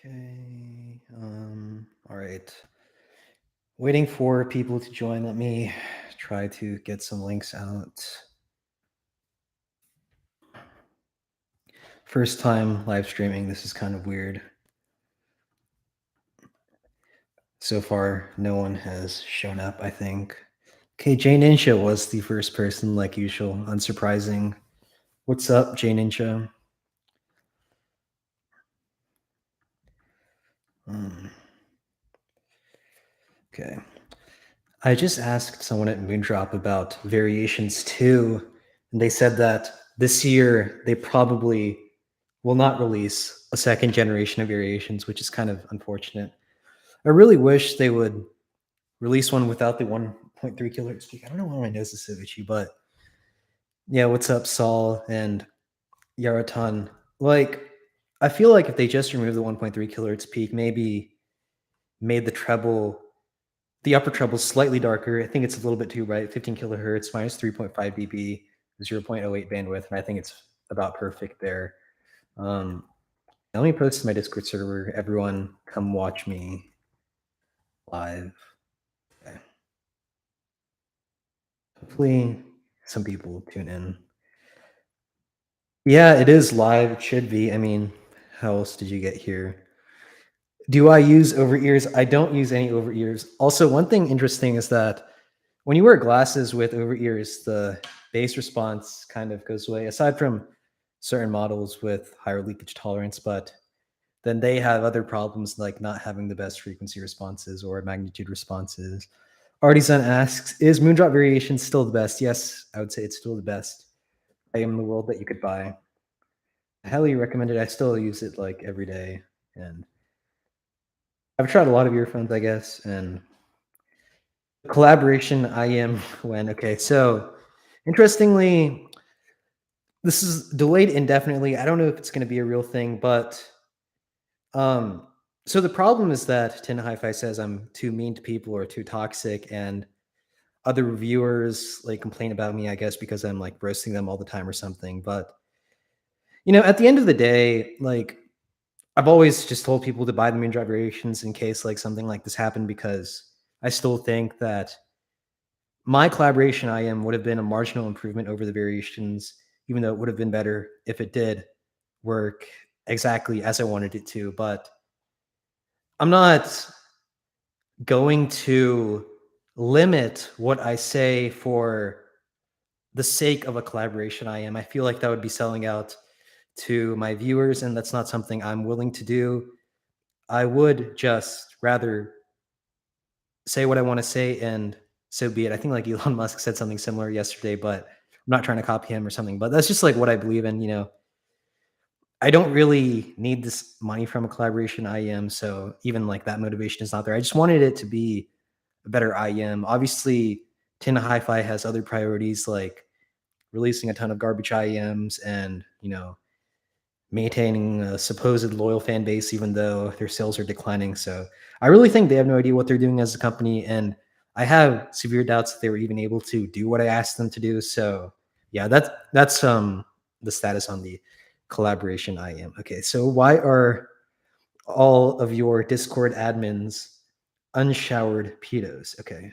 Okay. All right. Waiting for people to join. Let me try to get some links out. First time live streaming. This is kind of weird. So far, no one has shown up, I think. Okay, Jay Ninja was the first person, like usual. Unsurprising. What's up, Jay Ninja? Okay. I just asked someone at Moondrop about Variations 2, and they said that this year they probably will not release a second generation of Variations, which is kind of unfortunate. I really wish they would release one without the 1.3 kilohertz peak. I don't know why my nose is so itchy, but yeah, what's up, Saul and Yaratan? Like, I feel like if they just removed the 1.3 kilohertz peak, maybe made the upper treble slightly darker. I think it's a little bit too bright, 15 kilohertz minus 3.5 dB, 0.08 bandwidth, and I think it's about perfect there. Let me post to my Discord server. Everyone, come watch me live. Okay. Hopefully, some people tune in. Yeah, it is live. It should be. I mean, how else did you get here? Do I use over ears? I don't use any over ears. Also, one thing interesting is that when you wear glasses with over ears, the bass response kind of goes away, aside from certain models with higher leakage tolerance, but then they have other problems like not having the best frequency responses or magnitude responses. Artisan asks, is Moondrop Variation still the best? Yes, I would say it's still the best item in the world that you could buy. I highly recommend it. I still use it like every day. And I've tried a lot of earphones, I guess, and collaboration I am when okay. So interestingly, this is delayed indefinitely. I don't know if it's going to be a real thing, but um so the problem is that Tin Hi-Fi says I'm too mean to people or too toxic, and other reviewers like complain about me, I guess, because I'm like roasting them all the time or something. But at the end of the day, like I've always just told people to buy the Moondrop Variations in case like something like this happened, because I still think that my collaboration IM would have been a marginal improvement over the Variations, even though it would have been better if it did work exactly as I wanted it to. But I'm not going to limit what I say for the sake of a collaboration IM. I feel like that would be selling out to my viewers, and that's not something I'm willing to do. I would just rather say what I want to say, and so be it. I think like Elon Musk said something similar yesterday, but I'm not trying to copy him or something. But that's just like what I believe in. I don't really need this money from a collaboration IEM, so even like that motivation is not there. I just wanted it to be a better IEM. Obviously, Tin Hi-Fi has other priorities like releasing a ton of garbage IEMs and maintaining a supposed loyal fan base, even though their sales are declining. So I really think they have no idea what they're doing as a company, and I have severe doubts that they were even able to do what I asked them to do. So yeah, that's the status on the collaboration I am. Okay, so why are all of your Discord admins unshowered pedos? Okay,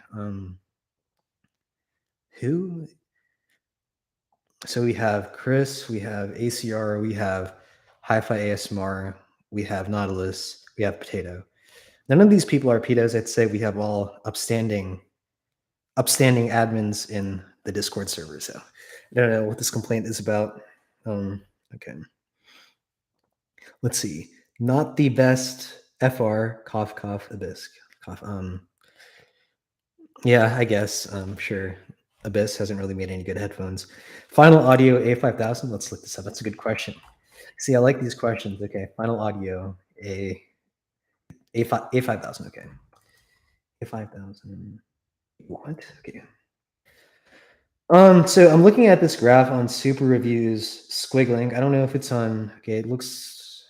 who? So we have Chris, we have ACR, we have Hi-Fi ASMR, we have Nautilus, we have Potato. None of these people are pedos. I'd say we have all upstanding admins in the Discord server. So I don't know what this complaint is about. Okay. Let's see. Not the best FR, cough, cough, Abyss, cough. Yeah, I guess. Sure. Abyss hasn't really made any good headphones. Final Audio A5000. Let's look this up. That's a good question. See, I like these questions. Okay. Final Audio A5000. Okay. A5000. What? Okay. So I'm looking at this graph on Super Reviews squiggling. I don't know if it's on. Okay, it looks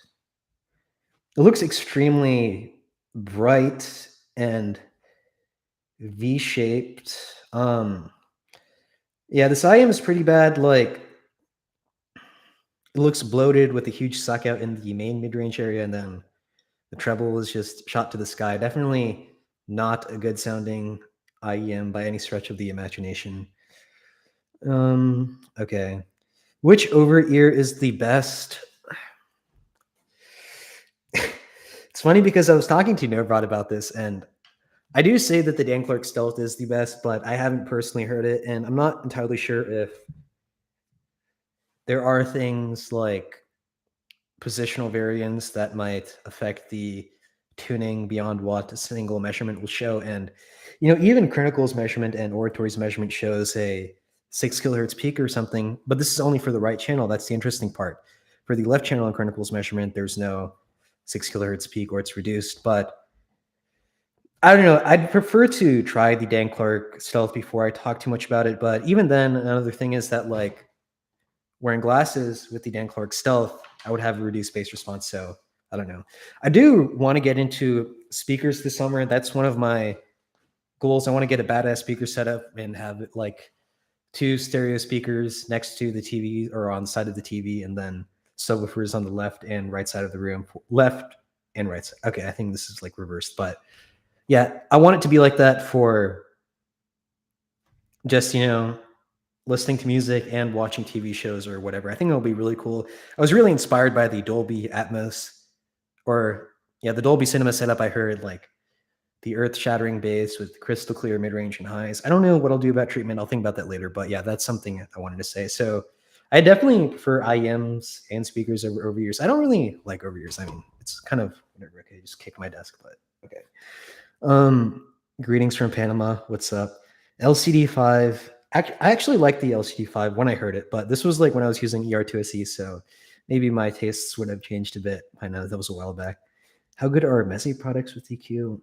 extremely bright and V-shaped. Yeah, this IM is pretty bad. Like, it looks bloated with a huge suck out in the main mid-range area, and then The treble is just shot to the sky. Definitely not a good sounding IEM by any stretch of the imagination. Okay. Which over ear is the best? It's funny because I was talking to Nobrod about this, and I do say that the Dan Clark Stealth is the best, but I haven't personally heard it, and I'm not entirely sure if there are things like positional variance that might affect the tuning beyond what a single measurement will show. And even Chronicle's measurement and Oratory's measurement shows a 6 kilohertz peak or something, but this is only for the right channel. That's the interesting part. For the left channel in Chronicle's measurement, there's no 6 kilohertz peak, or it's reduced. But I don't know. I'd prefer to try the Dan Clark Stealth before I talk too much about it. But even then, another thing is that, like, wearing glasses with the Dan Clark Stealth, I would have a reduced bass response. So I don't know. I do want to get into speakers this summer. That's one of my goals. I want to get a badass speaker setup and have it like 2 stereo speakers next to the TV or on the side of the TV, and then subwoofers on the left and right side of the room. Left and right side. Okay, I think this is like reversed, but yeah, I want it to be like that for just, listening to music and watching TV shows or whatever. I think it'll be really cool. I was really inspired by the Dolby Atmos, or yeah, the Dolby Cinema setup. I heard like the earth-shattering bass with crystal clear mid-range and highs. I don't know what I'll do about treatment. I'll think about that later. But yeah, that's something I wanted to say. So I definitely prefer IEMs and speakers over ears. I don't really like over ears. I mean, it's kind of whatever. Okay, just kick my desk, but okay. Greetings from Panama. What's up? LCD5. I actually liked the LCD5 when I heard it, but this was like when I was using ER2SE, so maybe my tastes would have changed a bit. I know that was a while back. How good are Meze products with EQ?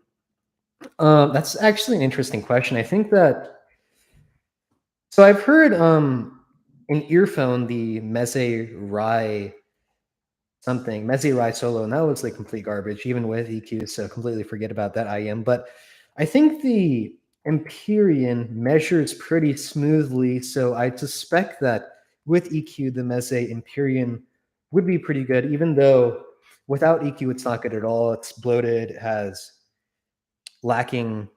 That's actually an interesting question. I think that so I've heard an earphone, the Meze Rye something, Meze Rye Solo, and that looks like complete garbage, even with EQ. So completely forget about that IM. But I think the Empyrean measures pretty smoothly. So I suspect that with EQ, the Meze Empyrean would be pretty good, even though without EQ, it's not good at all. It's bloated, it has lacking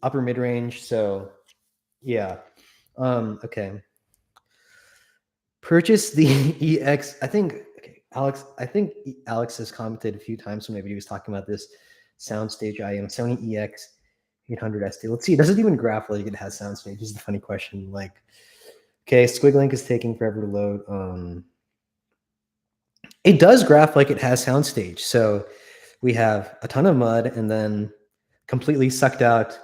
upper mid range. So yeah. Okay. Purchase the EX. I think Alex has commented a few times when maybe he was talking about this soundstage IM Sony EX 800 SD. Let's see. Does it even graph like it has soundstage? Is the funny question. Like, okay, Squiglink is taking forever to load. It does graph like it has soundstage. So we have a ton of mud and then completely sucked out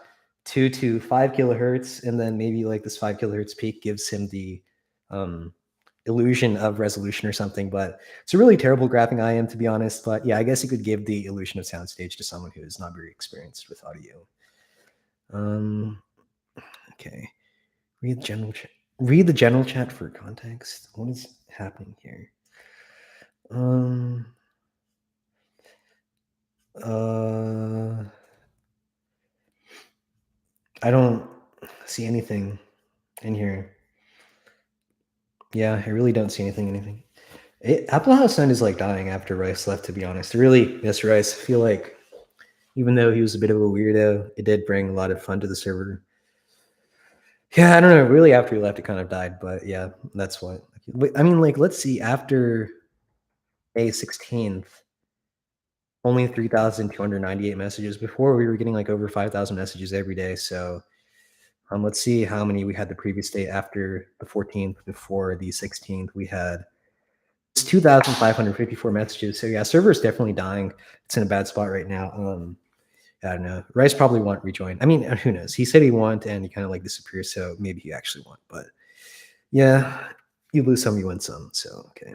2 to 5 kilohertz, and then maybe like this 5 kilohertz peak gives him the illusion of resolution or something. But it's a really terrible graphing IM, to be honest. But yeah, I guess you could give the illusion of soundstage to someone who is not very experienced with audio. Okay. Read the general chat for context. What is happening here? I don't see anything in here. Yeah, I really don't see anything. Apple House Sound is like dying after Rice left, to be honest. I really miss Rice. I feel like even though he was a bit of a weirdo, it did bring a lot of fun to the server. Yeah, I don't know. Really, after he left, it kind of died. But yeah, that's what. I mean, like, let's see. After May 16th, only 3,298 messages. Before, we were getting like over 5,000 messages every day. So let's see how many we had the previous day after the 14th. Before the 16th, we had 2,554 messages. So yeah, server is definitely dying. It's in a bad spot right now. I don't know. Rice probably won't rejoin. I mean, who knows? He said he won't, and he kind of like disappears. So maybe he actually won't. But yeah, you lose some, you win some. So okay.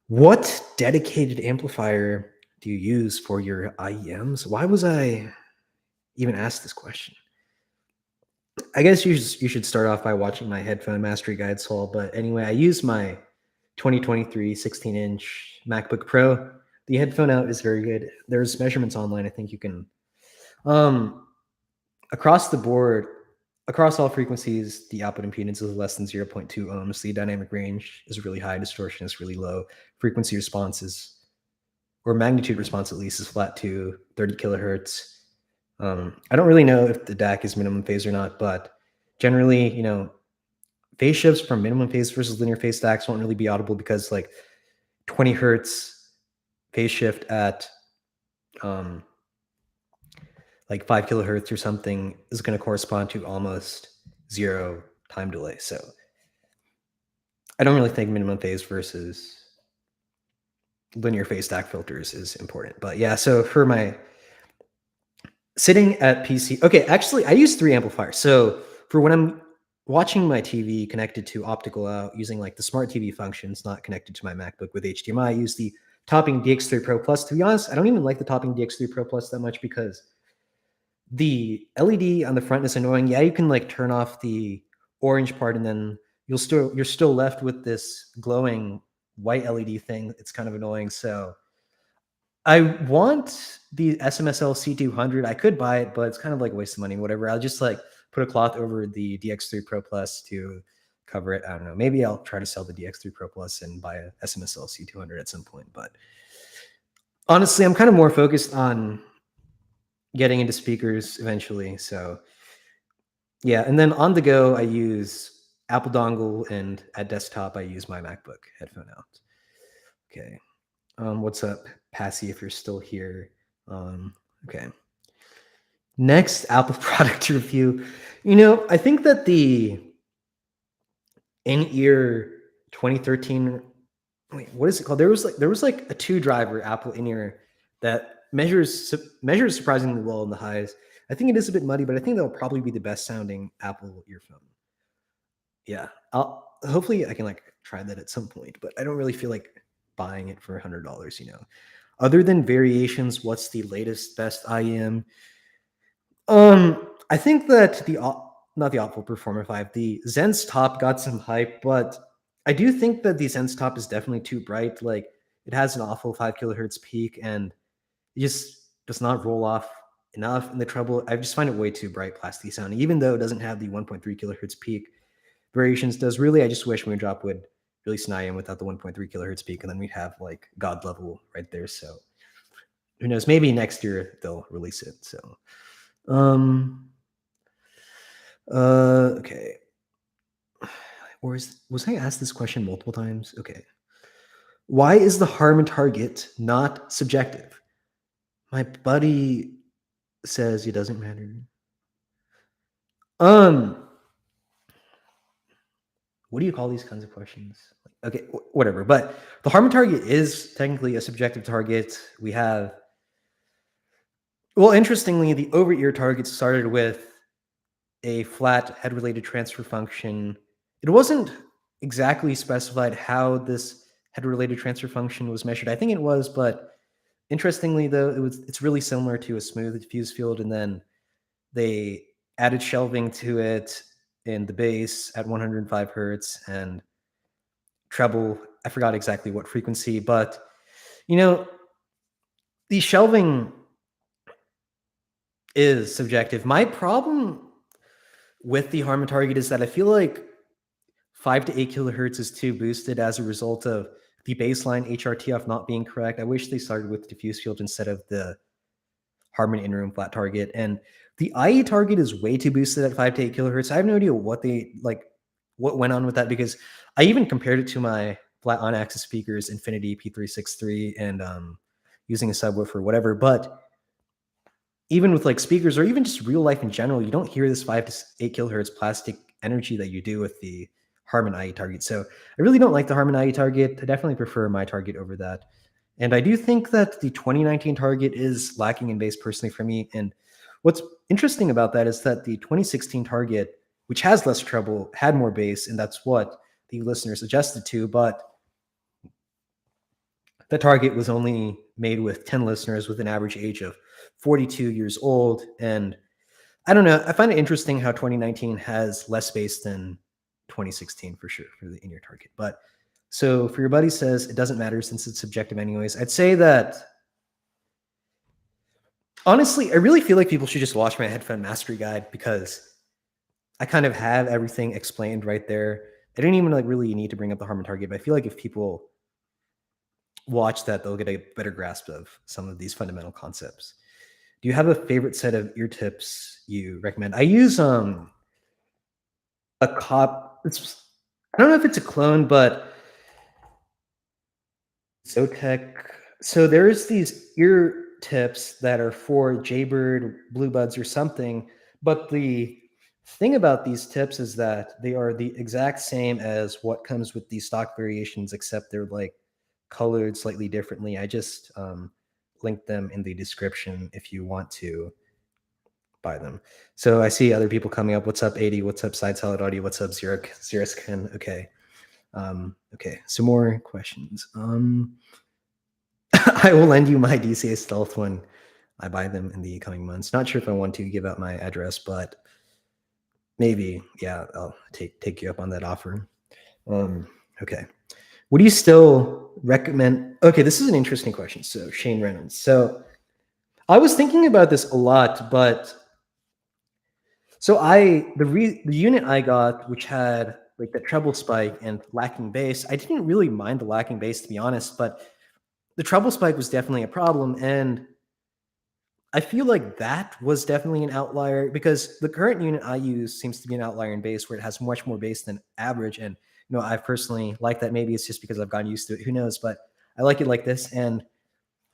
What dedicated amplifier do you use for your IEMs? Why was I even asked this question? I guess you should start off by watching my headphone mastery guide, Saul. But anyway, I use my 2023 16-inch MacBook Pro. The headphone out is very good. There's measurements online. I think you can across the board, across all frequencies, the output impedance is less than 0.2 ohms. The dynamic range is really high. Distortion is really low. Frequency response is or magnitude response at least, is flat to 30 kilohertz. I don't really know if the DAC is minimum phase or not, but generally, phase shifts from minimum phase versus linear phase stacks won't really be audible because like 20 hertz phase shift at like 5 kilohertz or something is going to correspond to almost 0 time delay. So I don't really think minimum phase versus linear phase stack filters is important. But yeah, so for my sitting at PC, okay, actually I use 3 amplifiers. So for when I'm watching my TV connected to optical out using like the smart TV functions, not connected to my MacBook with HDMI, I use the Topping DX3 Pro Plus. To be honest, I don't even like the Topping DX3 Pro Plus that much because the LED on the front is annoying. Yeah, you can like turn off the orange part and then you're still left with this glowing white LED thing. It's kind of annoying. So I want the SMSL C200. I could buy it, but it's kind of like a waste of money, whatever. I'll just like put a cloth over the DX3 Pro Plus to cover it. I don't know. Maybe I'll try to sell the DX3 Pro Plus and buy a SMSL C200 at some point. But honestly, I'm kind of more focused on getting into speakers eventually. So yeah, and then on the go, I use Apple dongle, and at desktop, I use my MacBook headphone out. Okay. What's up, Passy, if you're still here? Okay. Next Apple product review. I think that the in-ear 2013, wait, what is it called? There was like a 2-driver Apple in-ear that measures surprisingly well in the highs. I think it is a bit muddy, but I think that'll probably be the best sounding Apple earphone. Yeah, hopefully I can like try that at some point, but I don't really feel like buying it for $100. Other than variations, what's the latest best IEM? I think that not the Optical Performer 5, the Zen's top got some hype, but I do think that the Zen's top is definitely too bright. Like it has an awful 5 kilohertz peak, and it just does not roll off enough in the treble. I just find it way too bright, plasticky sounding, even though it doesn't have the 1.3 kilohertz peak. Variations does. Really, I just wish Moondrop would release an IM without the 1.3 kilohertz peak, and then we'd have like God level right there. So who knows? Maybe next year they'll release it. So okay. Or was I asked this question multiple times? Okay. Why is the Harman target not subjective? My buddy says it doesn't matter. What do you call these kinds of questions? Okay, whatever. But the Harman target is technically a subjective target. We have, well, interestingly, the over-ear target started with a flat head-related transfer function. It wasn't exactly specified how this head-related transfer function was measured. I think it was, but interestingly, though, it's really similar to a smooth diffuse field, and then they added shelving to it in the bass at 105 hertz and treble. I forgot exactly what frequency, but the shelving is subjective. My problem with the Harman target is that I feel like 5 to 8 kilohertz is too boosted as a result of the baseline HRTF not being correct. I wish they started with diffuse field instead of the Harman in-room flat target. And the IE target is way too boosted at 5 to 8 kilohertz. I have no idea what went on with that, because I even compared it to my flat on-axis speakers, Infinity P363, and using a subwoofer, whatever. But even with like speakers or even just real life in general, you don't hear this 5 to 8 kilohertz plastic energy that you do with the Harman IE target. So I really don't like the Harman IE target. I definitely prefer my target over that. And I do think that the 2019 target is lacking in bass personally for me. And what's interesting about that is that the 2016 target, which has less treble, had more bass, and that's what the listeners adjusted to. But the target was only made with 10 listeners with an average age of 42 years old. And I don't know. I find it interesting how 2019 has less bass than 2016 for sure for the in-ear target. But so for your buddy says it doesn't matter since it's subjective anyways. I'd say that honestly, I really feel like people should just watch my headphone mastery guide, because I kind of have everything explained right there. I didn't even like really need to bring up the Harman target, but I feel like if people watch that, they'll get a better grasp of some of these fundamental concepts. Do you have a favorite set of ear tips you recommend? I use a cop. I don't know if it's a clone, but Zotek. So there's these ear tips that are for Jaybird, Bluebuds, or something. But the thing about these tips is that they are the exact same as what comes with these stock variations, except they're like colored slightly differently. I just linked them in the description if you want to buy them. So I see other people coming up. What's up, 80? What's up, Side Salad Audio? What's up, Xeriskin? Okay. Okay. Some more questions. I will lend you my DCA Stealth when I buy them in the coming months. Not sure if I want to give out my address, but maybe, yeah, I'll take you up on that offer. Okay. Would you still recommend? Okay, this is an interesting question. So Shane Reynolds. So I was thinking about this a lot, but so the unit I got, which had like the treble spike and lacking bass, I didn't really mind the lacking bass to be honest, but the treble spike was definitely a problem, and I feel like that was definitely an outlier because the current unit I use seems to be an outlier in bass where it has much more bass than average. And I personally like that. Maybe it's just because I've gotten used to it. Who knows? But I like it like this. And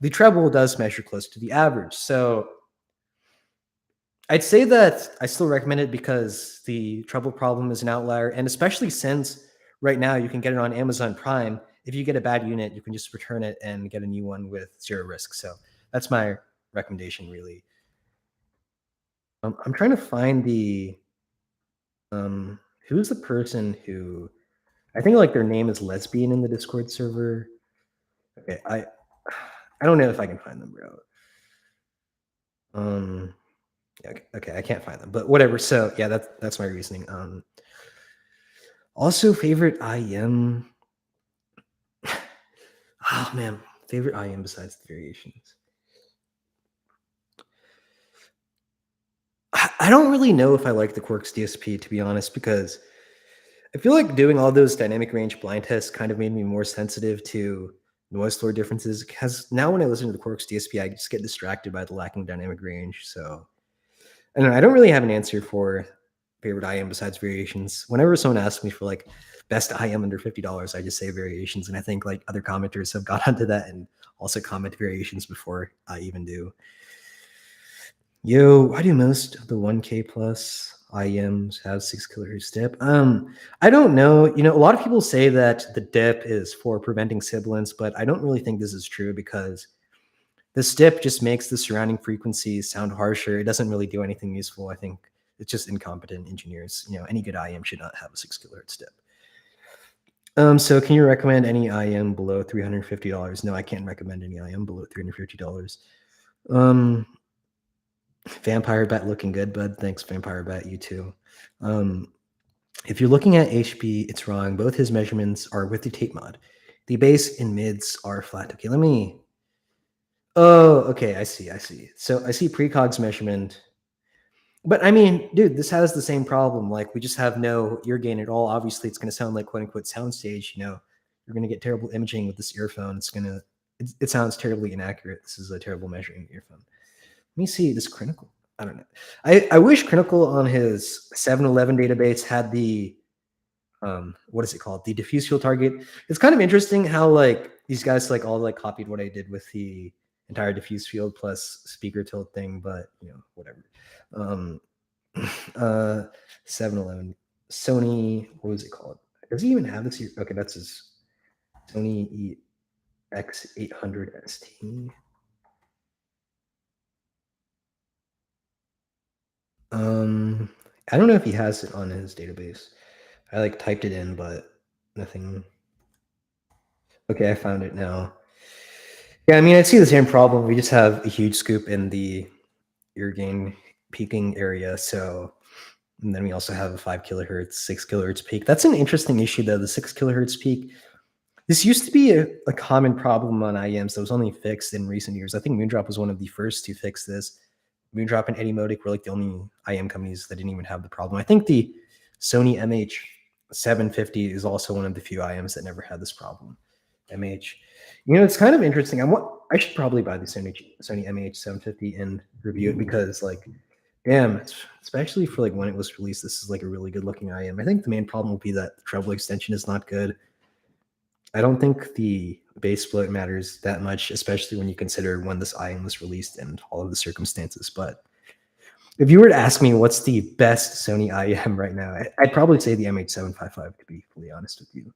the treble does measure close to the average. So I'd say that I still recommend it because the treble problem is an outlier. And especially since right now you can get it on Amazon Prime. If you get a bad unit, you can just return it and get a new one with zero risk. So that's my recommendation, really. I'm trying to find the who's the person who I think like their name is lesbian in the Discord server. Okay, I don't know if I can find them, bro. Yeah, okay, I can't find them, but whatever. So yeah, that's my reasoning. Also favorite IM. Oh man, favorite IM besides the variations. I don't really know if I like the Quarks DSP to be honest, because I feel like doing all those dynamic range blind tests kind of made me more sensitive to noise floor differences. Because now when I listen to the Quarks DSP, I just get distracted by the lacking dynamic range. So I don't know. I don't really have an answer for favorite IM besides variations. Whenever someone asks me for like best IM under $50, I just say variations. And I think like other commenters have got onto that and also comment variations before I even do. Yo, why do most of the 1K plus IMs have 6 kilohertz dip? I don't know. A lot of people say that the dip is for preventing sibilance, but I don't really think this is true because this dip just makes the surrounding frequencies sound harsher. It doesn't really do anything useful. I think it's just incompetent engineers. Any good IM should not have a 6 kilohertz dip. So can you recommend any IM below $350? No, I can't recommend any IM below $350. Vampire Bat looking good, bud. Thanks, Vampire Bat. You too. If you're looking at HP, it's wrong. Both his measurements are with the tape mod. The bass and mids are flat. Okay, let me. Oh, okay. I see. So I see precog's measurement. But I mean, dude, this has the same problem. Like, we just have no ear gain at all. Obviously, it's going to sound like quote unquote soundstage. You're going to get terrible imaging with this earphone. It sounds terribly inaccurate. This is a terrible measuring earphone. Let me see this Critical. I don't know. I wish Critical on his 711 database had the what is it called? The diffuse field target. It's kind of interesting how like these guys like all like copied what I did with the entire diffuse field plus speaker tilt thing, but whatever. 711 Sony. What was it called? Does he even have this here? Okay, that's his Sony EX800 ST. I don't know if he has it on his database. I like typed it in, but nothing. Okay, I found it now. Yeah, I mean, I see the same problem. We just have a huge scoop in the ear gain peaking area. And then we also have a 5 kilohertz, 6 kilohertz peak. That's an interesting issue, though, the 6 kilohertz peak. This used to be a common problem on IEMs that was only fixed in recent years. I think Moondrop was one of the first to fix this. Moondrop and Eddie Modic were like the only IM companies that didn't even have the problem. I think the Sony MH750 is also one of the few IMs that never had this problem. MH. You know, it's kind of interesting. I should probably buy the Sony MH 750 and review it because, like, damn, especially for like when it was released, this is like a really good looking IM. I think the main problem will be that the treble extension is not good. I don't think the bass split matters that much, especially when you consider when this IM was released and all of the circumstances. But if you were to ask me what's the best Sony IM right now, I'd probably say the MH755, to be fully honest with you.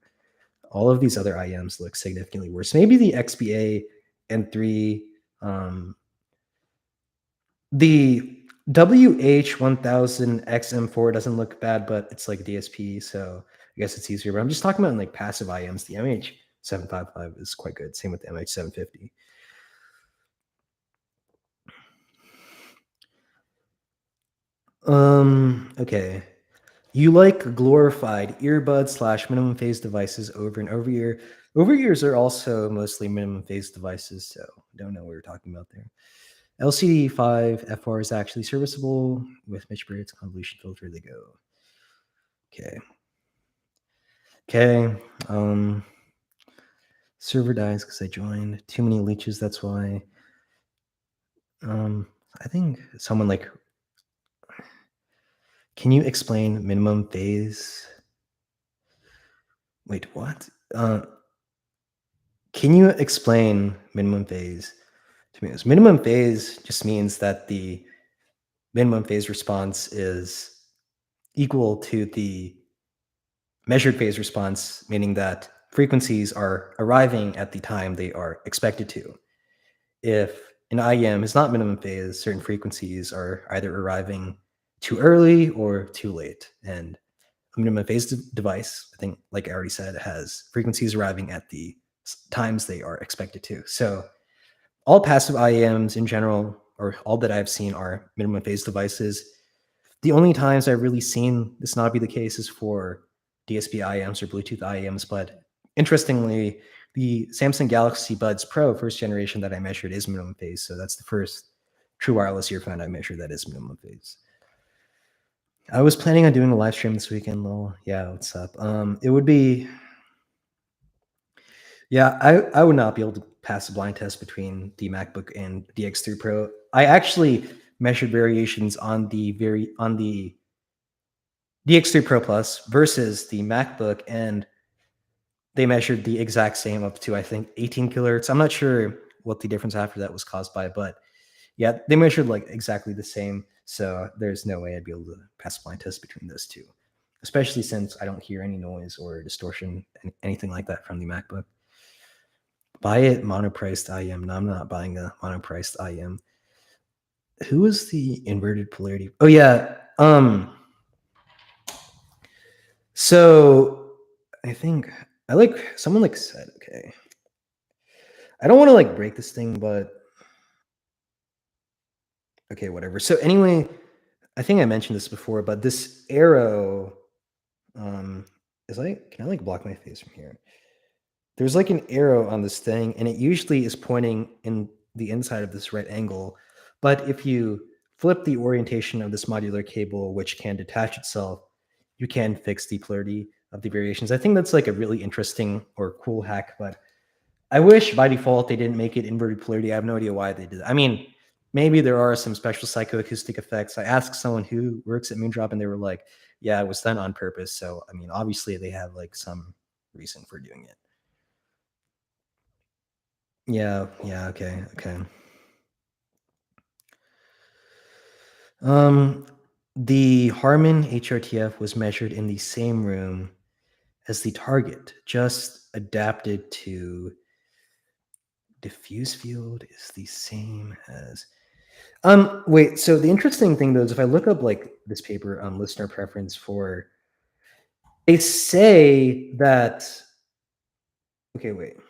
All of these other IMs look significantly worse. Maybe the XBA N3, the WH1000XM4 doesn't look bad, but it's like DSP, so I guess it's easier. But I'm just talking about like passive IMs. The MH755 is quite good. Same with the MH750. Okay. You like glorified earbuds / minimum phase devices over and over ear. Over ears are also mostly minimum phase devices, so I don't know what you're talking about there. LCD5 FR is actually serviceable with Mitch Barrett's convolution filter. They go. Okay. Okay. Server dies because I joined. Too many leeches, that's why. I think someone like, can you explain minimum phase? Wait, what? Can you explain minimum phase to me? Minimum phase just means that the minimum phase response is equal to the measured phase response, meaning that frequencies are arriving at the time they are expected to. If an IEM is not minimum phase, certain frequencies are either arriving too early or too late. And a minimum phase device, I think, like I already said, has frequencies arriving at the times they are expected to. So all passive IEMs in general, or all that I've seen, are minimum phase devices. The only times I've really seen this not be the case is for DSP IEMs or Bluetooth IEMs. But interestingly, the Samsung Galaxy Buds Pro first generation that I measured is minimum phase. So that's the first true wireless earphone I measured that is minimum phase. I was planning on doing a live stream this weekend, lol. Yeah, what's up? It would be, yeah, I would not be able to pass a blind test between the MacBook and the X3 Pro. I actually measured variations on the X3 Pro Plus versus the MacBook, and they measured the exact same up to, I think, 18 kilohertz. I'm not sure what the difference after that was caused by, but yeah, they measured like exactly the same. So there's no way I'd be able to pass a blind test between those two, especially since I don't hear any noise or distortion, anything like that from the MacBook. Buy it monopriced IM. No, I'm not buying a monopriced IM. Who is the inverted polarity? Oh yeah. So I think I like someone like said, okay. I don't want to like break this thing, but okay, whatever. So anyway, I think I mentioned this before, but this arrow is like, can I like block my face from here? There's like an arrow on this thing, and it usually is pointing in the inside of this right angle. But if you flip the orientation of this modular cable, which can detach itself, you can fix the polarity of the variations. I think that's like a really interesting or cool hack, but I wish by default they didn't make it inverted polarity. I have no idea why they did that. I mean, maybe there are some special psychoacoustic effects. I asked someone who works at Moondrop, and they were like, yeah, it was done on purpose. So, I mean, obviously they have like some reason for doing it. Yeah, okay, okay. Um, the Harman HRTF was measured in the same room as the target, just adapted to diffuse field is the same as. Wait, so the interesting thing though is if I look up like this paper on listener preference for, they say that, okay, wait, it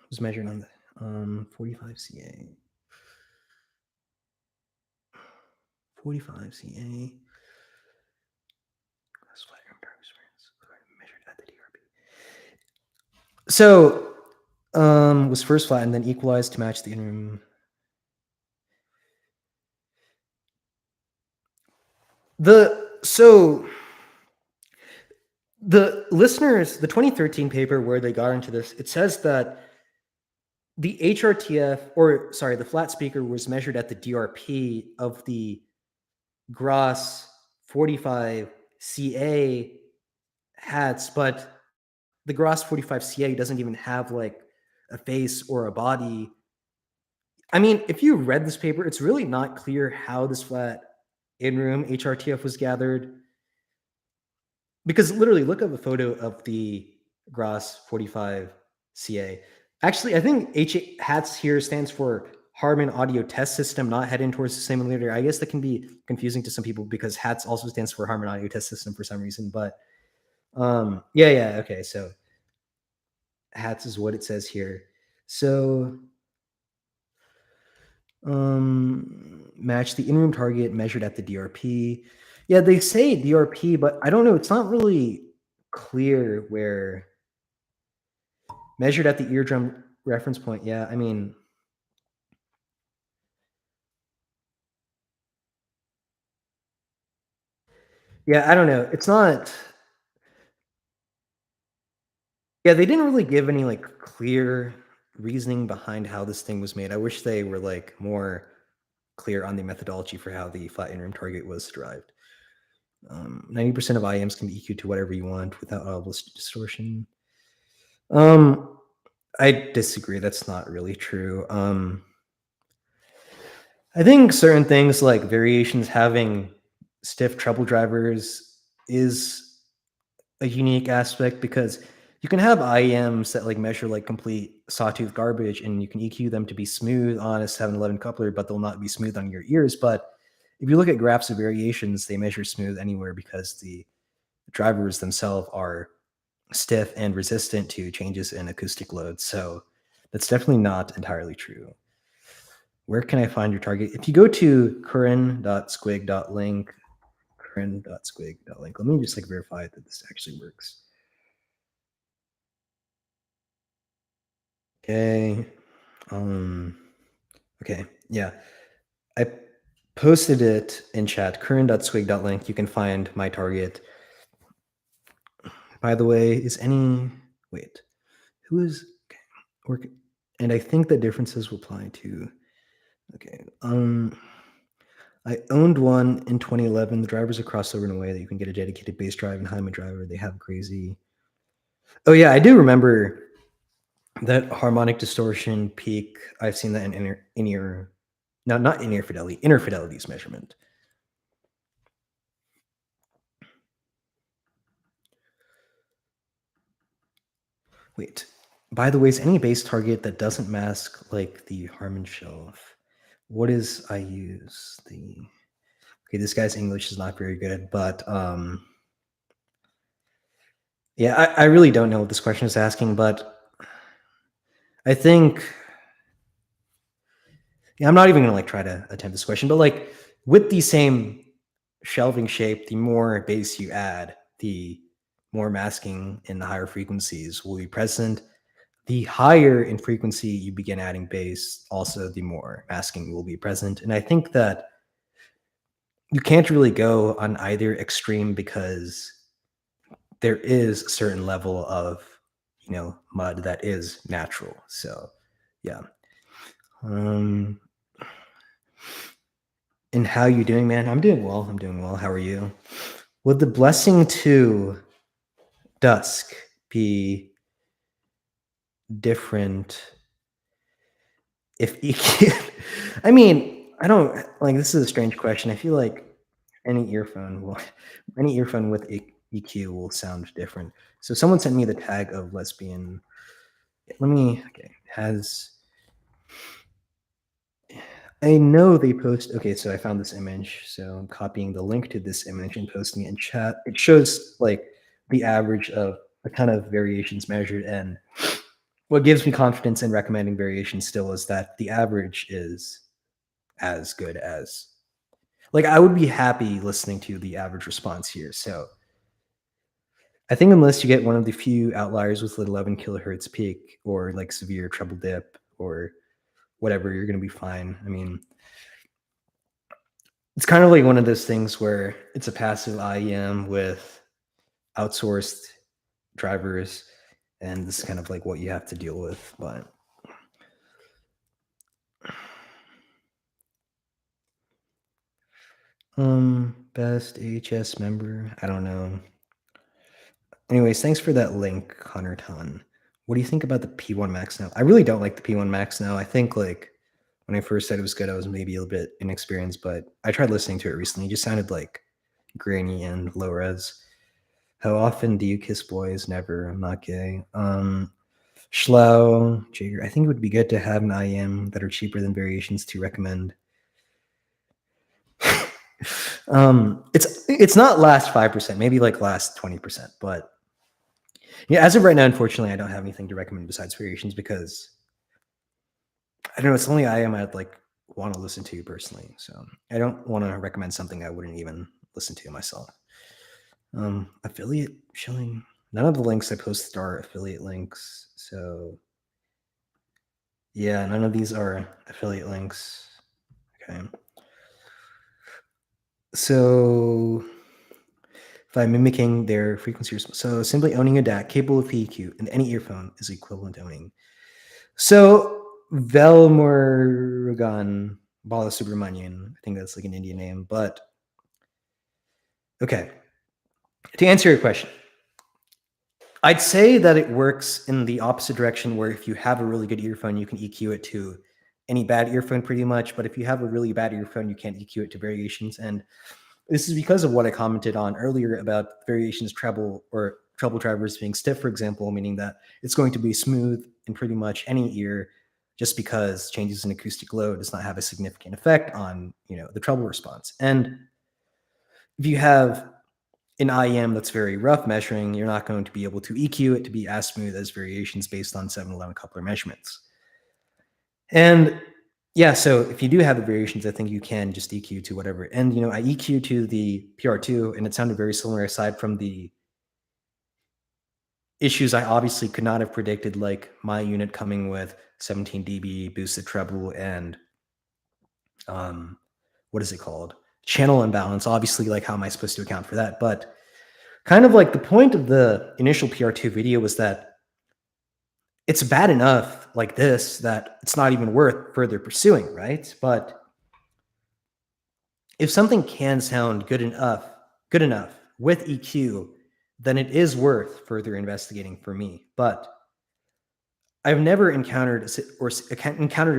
was measured on the 45 CA. 45 CA. Measured at the DRB. So was first flattened, then equalized to match the interim. The listeners, the 2013 paper where they got into this, it says that the HRTF, or sorry, the flat speaker was measured at the DRP of the Gross 45 CA hats, but the Gross 45 CA doesn't even have like a face or a body. I mean, if you read this paper, it's really not clear how this flat in-room HRTF was gathered. Because literally, look up a photo of the Gross 45 CA. Actually, I think H hats here stands for Harman Audio Test System, not heading towards the same emitter. I guess that can be confusing to some people because hats also stands for Harman Audio Test System for some reason. But yeah, okay. So hats is what it says here. So match the in-room target measured at the DRP. Yeah, they say DRP, but I don't know. It's not really clear where measured at the eardrum reference point. Yeah, I mean, yeah, I don't know. It's not. Yeah, they didn't really give any like clear reasoning behind how this thing was made. I wish they were like more clear on the methodology for how the flat in-room target was derived. 90% of IMs can be EQ'd to whatever you want without audible distortion. I disagree. That's not really true. I think certain things like variations having stiff treble drivers is a unique aspect because you can have IEMs that like measure like complete sawtooth garbage and you can EQ them to be smooth on a 711 coupler, but they'll not be smooth on your ears. But if you look at graphs of variations, they measure smooth anywhere because the drivers themselves are stiff and resistant to changes in acoustic load. So that's definitely not entirely true. Where can I find your target? If you go to curran.squig.link, curran.squig.link, let me just like verify that this actually works. Okay. Okay. Yeah. I posted it in chat, curran.swig.link. You can find my target. By the way, wait, who is work? And I think the differences will apply to, okay. I owned one in 2011. The drivers are crossed over in a way that you can get a dedicated bass drive and Hyman driver. They have crazy. Oh yeah, I do remember that harmonic distortion peak. I've seen that in in-ear, no, not in-ear fidelity, inner fidelities measurement. Wait, by the way, is any bass target that doesn't mask like the Harman shelf? What is I use? Okay, this guy's English is not very good, but yeah, I really don't know what this question is asking, but I think, yeah, I'm not even gonna like try to attempt this question, but like with the same shelving shape, the more bass you add, the more masking in the higher frequencies will be present. The higher in frequency you begin adding bass, also the more masking will be present. And I think that you can't really go on either extreme because there is a certain level of, mud that is natural. So, yeah. And how you doing, man? I'm doing well. I'm doing well. How are you? Would the blessing to dusk be different if EQ? I mean, I don't like this is a strange question. I feel like any earphone with EQ will sound different. So someone sent me the tag of lesbian. I know they post. Okay, so I found this image. So I'm copying the link to this image and posting it in chat. It shows like the average of the kind of variations measured, and what gives me confidence in recommending variations still is that the average is as good as, like, I would be happy listening to the average response here. So I think unless you get one of the few outliers with 11 kilohertz peak or like severe treble dip or whatever, you're going to be fine. I mean, it's kind of like one of those things where it's a passive IEM with outsourced drivers, and this is kind of like what you have to deal with. But Best AHS member. I don't know. Anyways, thanks for that link, Connor Ton. What do you think about the P1 Max now? I really don't like the P1 Max now. I think like when I first said it was good, I was maybe a little bit inexperienced, but I tried listening to it recently. It just sounded like grainy and low res. How often do you kiss boys? Never. I'm not gay. Schlau, Jager. I think it would be good to have an IM that are cheaper than variations to recommend. It's not last 5%, maybe like last 20%, but yeah, as of right now, unfortunately, I don't have anything to recommend besides variations because I don't know. It's the only IM I'd like want to listen to personally. So I don't want to recommend something I wouldn't even listen to myself. Affiliate showing. None of the links I posted are affiliate links. So yeah, none of these are affiliate links. Okay. So if I'm mimicking their frequency response, so simply owning a DAC capable of PEQ in any earphone is equivalent to owning. So Velmurugan Balasubramanian, I think that's like an Indian name, but okay. To answer your question, I'd say that it works in the opposite direction where if you have a really good earphone, you can EQ it to any bad earphone pretty much. But if you have a really bad earphone, you can't EQ it to variations. And this is because of what I commented on earlier about variations treble or treble drivers being stiff, for example, meaning that it's going to be smooth in pretty much any ear just because changes in acoustic load does not have a significant effect on, the treble response. And if you have an IEM that's very rough measuring, you're not going to be able to EQ it to be as smooth as variations based on 711 coupler measurements. And yeah, so if you do have the variations, I think you can just EQ to whatever. And I EQ to the PR2, and it sounded very similar aside from the issues I obviously could not have predicted, like my unit coming with 17 dB boosted treble and what is it called? Channel imbalance. Obviously, like how am I supposed to account for that? But kind of like the point of the initial PR2 video was that it's bad enough like this that it's not even worth further pursuing, right? But if something can sound good enough with EQ, then it is worth further investigating for me. But I've never encountered a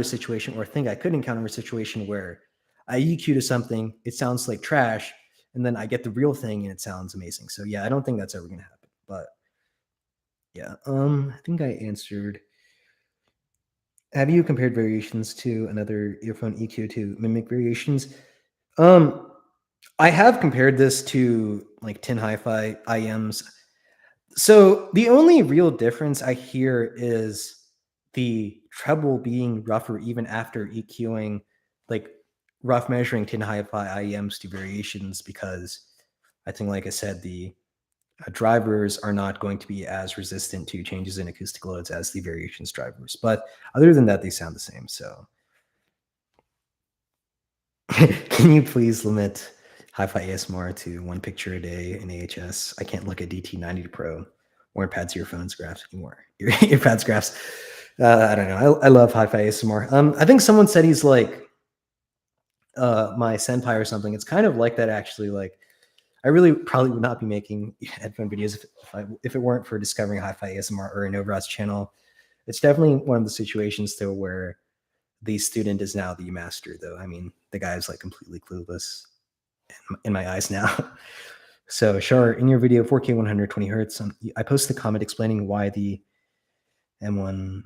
situation, or think I could encounter a situation where I EQ to something, it sounds like trash, and then I get the real thing and it sounds amazing. So yeah, I don't think that's ever going to happen. But yeah, I think I answered. Have you compared variations to another earphone EQ to mimic variations? I have compared this to like tin hi-fi IMs. So the only real difference I hear is the treble being rougher even after EQing, like rough measuring tin hi-fi IEMs to variations, because I think, like I said, the drivers are not going to be as resistant to changes in acoustic loads as the variations drivers. But other than that, they sound the same. So can you please limit hi-fi ASMR to one picture a day in AHS? I can't look at DT90 Pro or pads earphones graphs anymore. Earpads graphs. I don't know. I love hi-fi ASMR. I think someone said he's like my senpai or something. It's kind of like that actually. Like I really probably would not be making headphone videos if it weren't for discovering hi-fi ASMR or an Overwatch channel. It's definitely one of the situations though where the student is now the master, though. I mean, the guy is like completely clueless in my eyes now. So, sure, in your video, 4K 120 hertz, I posted a comment explaining why the M1.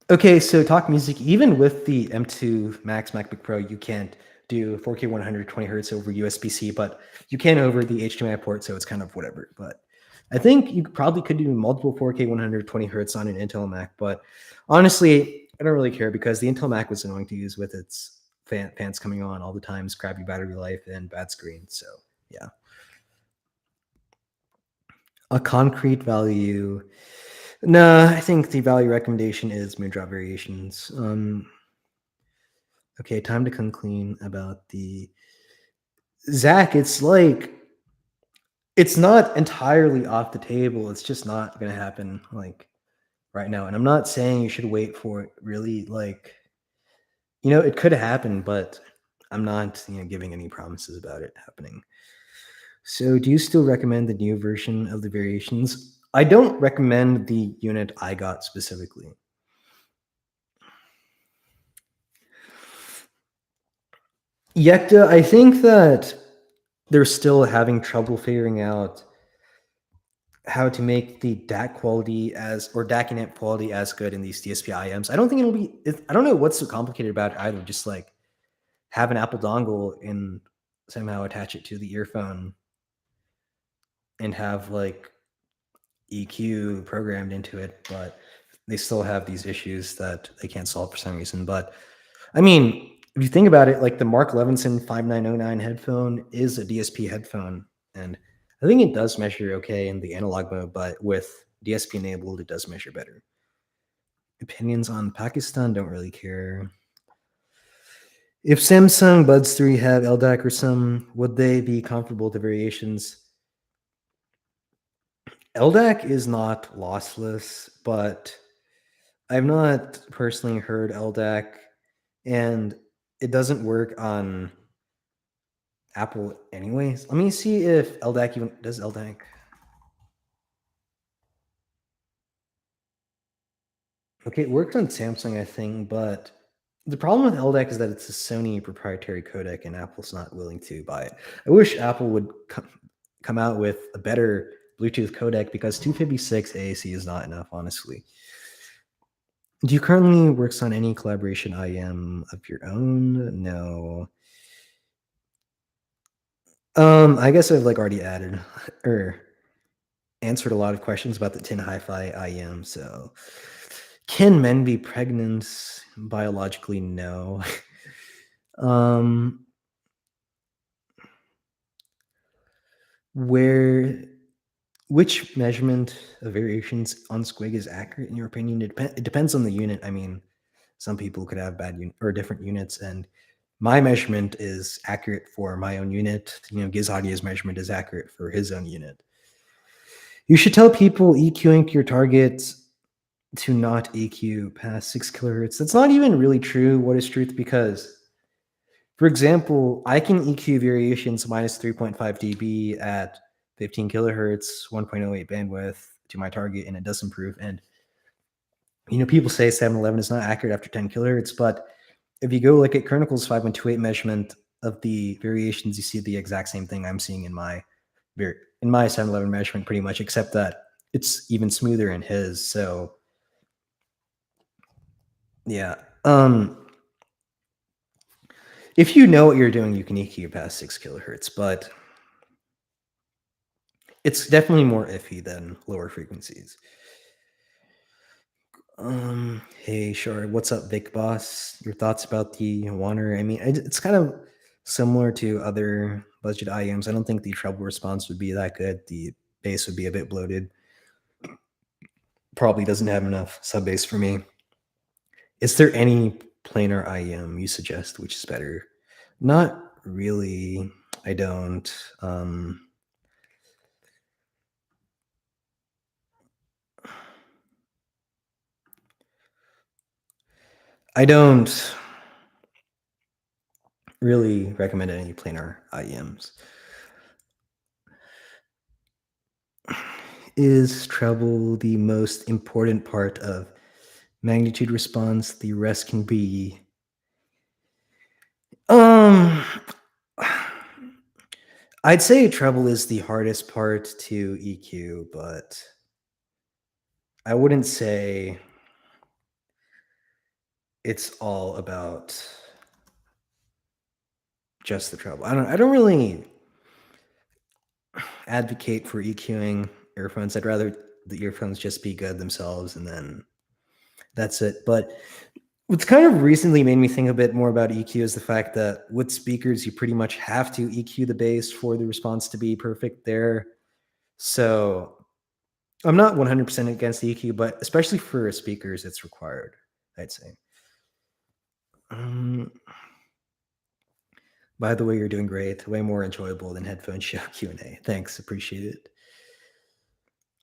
Okay, so talk music. Even with the M2 Max MacBook Pro, you can't do 4K 120 hertz over USB-C, but you can over the HDMI port, so it's kind of whatever. But I think you probably could do multiple 4K 120 hertz on an Intel Mac, but honestly, I don't really care because the Intel Mac was annoying to use with its fans coming on all the time, crappy battery life, and bad screen. So yeah, a concrete value. No, I think the value recommendation is Moondrop variations. Okay, time to come clean about the Zach. It's like it's not entirely off the table. It's just not going to happen like right now. And I'm not saying you should wait for it really like It could happen, but I'm not, giving any promises about it happening. So, do you still recommend the new version of the variations? I don't recommend the unit I got specifically. Yekta, I think that they're still having trouble figuring out how to make the DAC quality or DAC and amp quality as good in these DSP IMs. I don't think I don't know what's so complicated about it either. Just like have an Apple dongle and somehow attach it to the earphone and have like EQ programmed into it, but they still have these issues that they can't solve for some reason. But I mean, if you think about it, like the Mark Levinson 5909 headphone is a DSP headphone, and I think it does measure okay in the analog mode, but with DSP enabled, it does measure better. Opinions on Pakistan, don't really care. If Samsung Buds 3 have LDAC or some, would they be comparable to variations? LDAC is not lossless, but I've not personally heard LDAC, and it doesn't work on Apple anyways. Let me see if LDAC even does LDAC. Okay, it works on Samsung, I think, but the problem with LDAC is that it's a Sony proprietary codec, and Apple's not willing to buy it. I wish Apple would come out with a better Bluetooth codec because 256 AAC is not enough, honestly. Do you currently works on any collaboration IM of your own? No. I guess I've like already added or answered a lot of questions about the tin hi-fi IM. So, can men be pregnant? Biologically, no. um, where which measurement of variations on squig is accurate in your opinion? It depends on the unit. I mean, some people could have or different units, and my measurement is accurate for my own unit. Giz Audio's measurement is accurate for his own unit. You should tell people EQing your targets to not EQ past 6 kilohertz. That's not even really true. What is truth? Because, for example, I can EQ variations minus 3.5 dB at 15 kilohertz, 1.08 bandwidth to my target, and it does improve. And people say 711 is not accurate after 10 kilohertz, but if you go look at Kernickel's 5128 measurement of the variations, you see the exact same thing I'm seeing in my 711 measurement, pretty much, except that it's even smoother in his. So yeah. If you know what you're doing, you can EQ past 6 kilohertz, but it's definitely more iffy than lower frequencies. Hey, sure. What's up, Vic Boss? Your thoughts about the Warner? I mean, it's kind of similar to other budget IMs. I don't think the treble response would be that good. The bass would be a bit bloated. Probably doesn't have enough sub bass for me. Is there any planar IM you suggest which is better? Not really. I don't. I don't really recommend any planar IEMs. Is treble the most important part of magnitude response? The rest can be I'd say treble is the hardest part to EQ, but I wouldn't say it's all about just the treble. I don't really advocate for EQing earphones. I'd rather the earphones just be good themselves and then that's it. But what's kind of recently made me think a bit more about EQ is the fact that with speakers, you pretty much have to EQ the bass for the response to be perfect there. So I'm not 100% against EQ, but especially for speakers, it's required, I'd say. By the way, you're doing great. Way more enjoyable than headphone show Q&A. Thanks, appreciate it.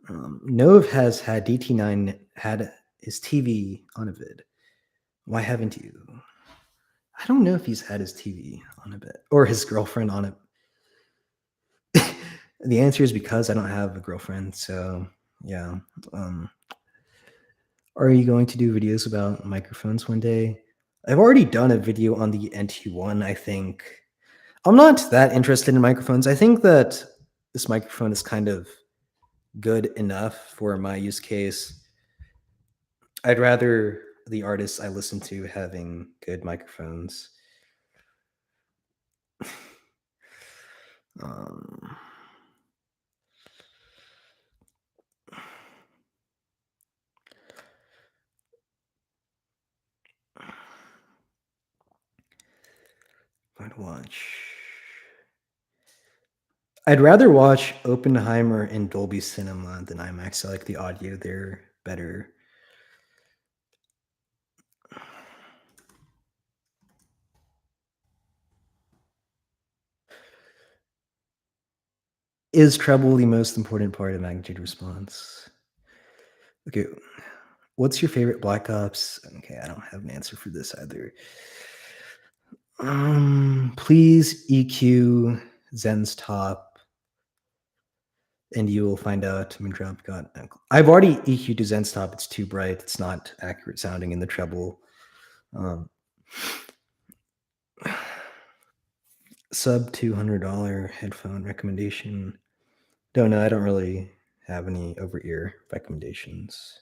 Nove has had DT9 had his TV on a vid. Why haven't you? I don't know if he's had his TV on a bit or his girlfriend on it. The answer is because I don't have a girlfriend, so yeah. Um, are you going to do videos about microphones one day? I've already done a video on the NT1, I think. I'm not that interested in microphones. I think that this microphone is kind of good enough for my use case. I'd rather the artists I listen to having good microphones. Um, I'd watch. I'd rather watch Oppenheimer in Dolby Cinema than IMAX. I like the audio there better. Is treble the most important part of magnitude response? Okay, what's your favorite Black Ops? Okay, I don't have an answer for this either. Please EQ Zen's top, and you will find out. Moondrop got. I've already EQ'd to Zen's top. It's too bright. It's not accurate sounding in the treble. Um, sub $200 headphone recommendation. Don't know. I don't really have any over ear recommendations.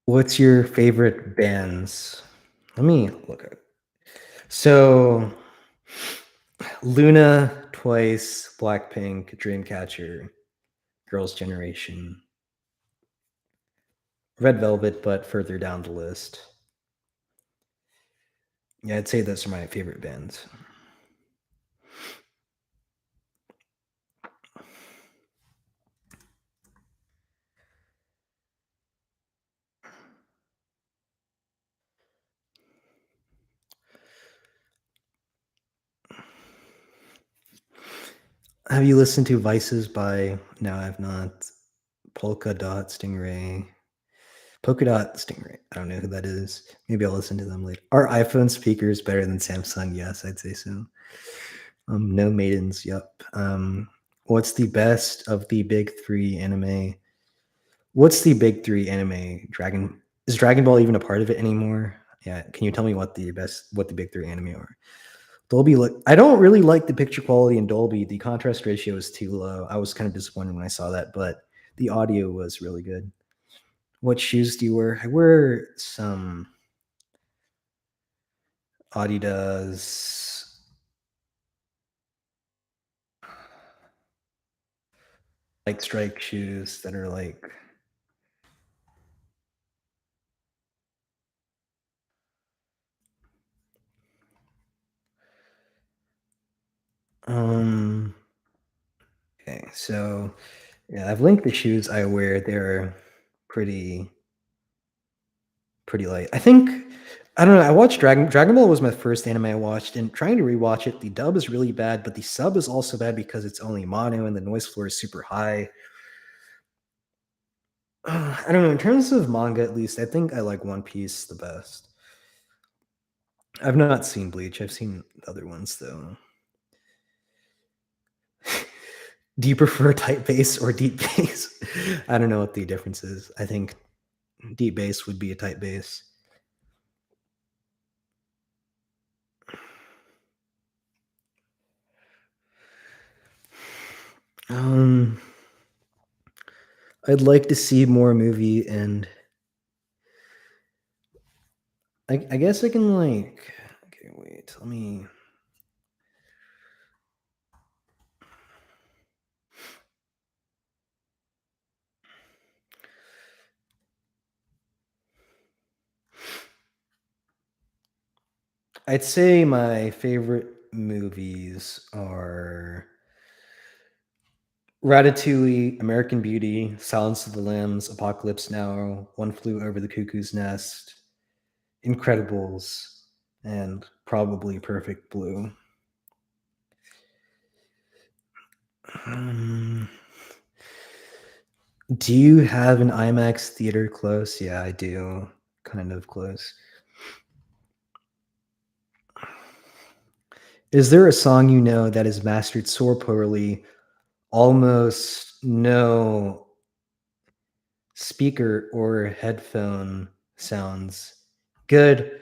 What's your favorite bands? Let me look at. So, Luna, Twice, Blackpink, Dreamcatcher, Girls' Generation, Red Velvet, but further down the list. Yeah, I'd say those are my favorite bands. Have you listened to Vices by? No, I've not. Polka Dot Stingray. Polka Dot Stingray. I don't know who that is. Maybe I'll listen to them later. Are iPhone speakers better than Samsung? Yes, I'd say so. No maidens. Yep. What's the best of the big three anime? What's the big three anime? Is Dragon Ball even a part of it anymore? Yeah. Can you tell me what the big three anime are? Dolby. I don't really like the picture quality in Dolby. The contrast ratio is too low. I was kind of disappointed when I saw that, but the audio was really good. What shoes do you wear? I wear some Adidas like strike shoes that are like um okay, so yeah, I've linked the shoes I wear. They're pretty light. I think I don't know. I watched Dragon Ball was my first anime I watched, and trying to rewatch it, the dub is really bad, but the sub is also bad because it's only mono and the noise floor is super high. I don't know. In terms of manga, at least, I think I like One Piece the best. I've not seen Bleach. I've seen other ones though. Do you prefer tight bass or deep bass? I don't know what the difference is. I think deep bass would be a tight bass. Um, I'd like to see more movie, and I guess I can like. Okay, wait. Let me. I'd say my favorite movies are Ratatouille, American Beauty, Silence of the Lambs, Apocalypse Now, One Flew Over the Cuckoo's Nest, Incredibles, and probably Perfect Blue. Um, Do you have an IMAX theater close? Yeah, I do. Kind of close. Is there a song you know that is mastered so poorly, almost no speaker or headphone sounds? Good.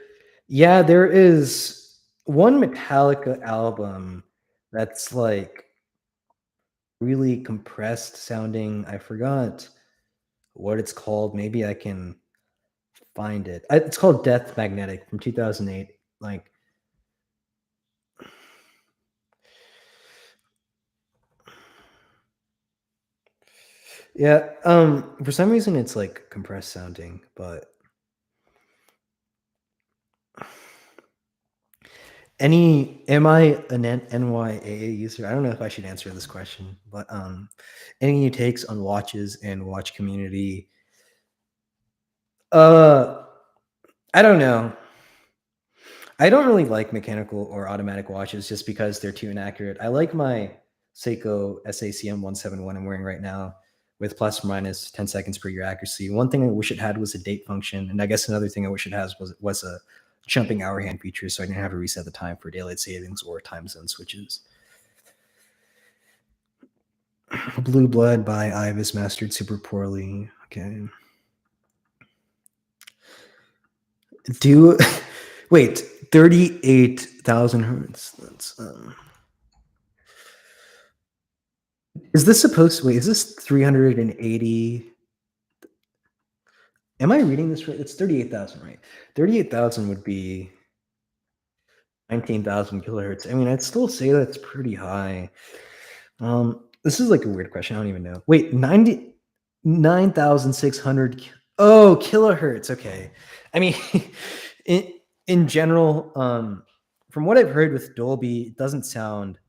Yeah, there is one Metallica album that's like really compressed sounding. I forgot what it's called. Maybe I can find it. It's called Death Magnetic from 2008. Like, yeah, for some reason it's like compressed sounding, but am I an NYAA user? I don't know if I should answer this question, but any takes on watches and watch community? Uh, I don't know. I don't really like mechanical or automatic watches just because they're too inaccurate. I like my Seiko SACM 171 I'm wearing right now with plus or minus 10 seconds per year accuracy. One thing I wish it had was a date function. And I guess another thing I wish it has was a jumping hour hand feature so I didn't have to reset the time for daylight savings or time zone switches. Blue Blood by Ivis mastered super poorly. Okay. Do wait, 38,000 hertz. That's is this supposed to wait, is this 380? Am I reading this right? It's 38,000, right? 38,000 would be 19,000 kilohertz. I mean, I'd still say that's pretty high. This is like a weird question. I don't even know. Wait, 99,600. Oh, kilohertz. Okay. I mean, in in general, from what I've heard with Dolby, it doesn't sound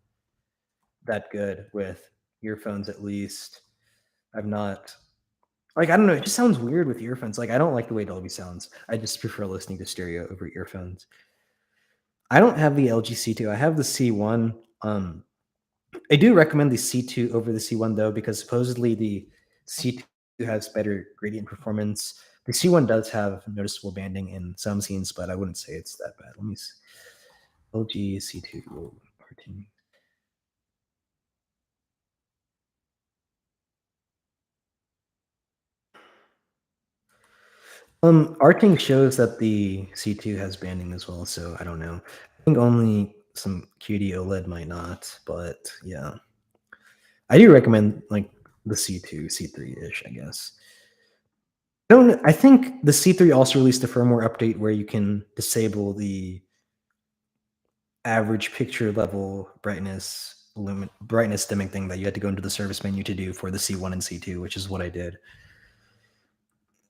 that good with earphones, at least. I've not like, I don't know, it just sounds weird with earphones. Like, I don't like the way Dolby sounds. I just prefer listening to stereo over earphones. I don't have the LG C2. I have the C1. I do recommend the C2 over the C1 though, because supposedly the C2 has better gradient performance. The C1 does have noticeable banding in some scenes, but I wouldn't say it's that bad. Let me see. LG C2 14. Arting shows that the C2 has banding as well, so I don't know. I think only some QD OLED might not, but yeah. I do recommend like the C2, C3-ish, I guess. I think the C3 also released a firmware update where you can disable the average picture level brightness dimming thing that you had to go into the service menu to do for the C1 and C2, which is what I did.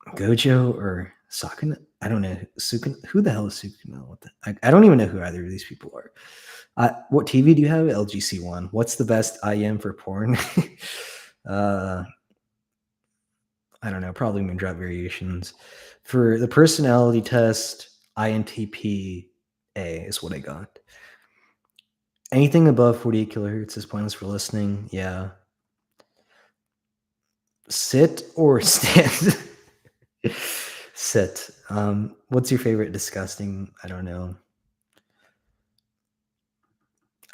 Gojo or Sakuna? I don't know. Sukuna? Who the hell is Sukuna? I don't even know who either of these people are. What TV do you have? LGC1. What's the best IM for porn? uh, I don't know. Probably Moondrop Variations. For the personality test, INTP A is what I got. Anything above 48 kilohertz is pointless for listening. Yeah. Sit or stand? Sit. What's your favorite disgusting? I don't know.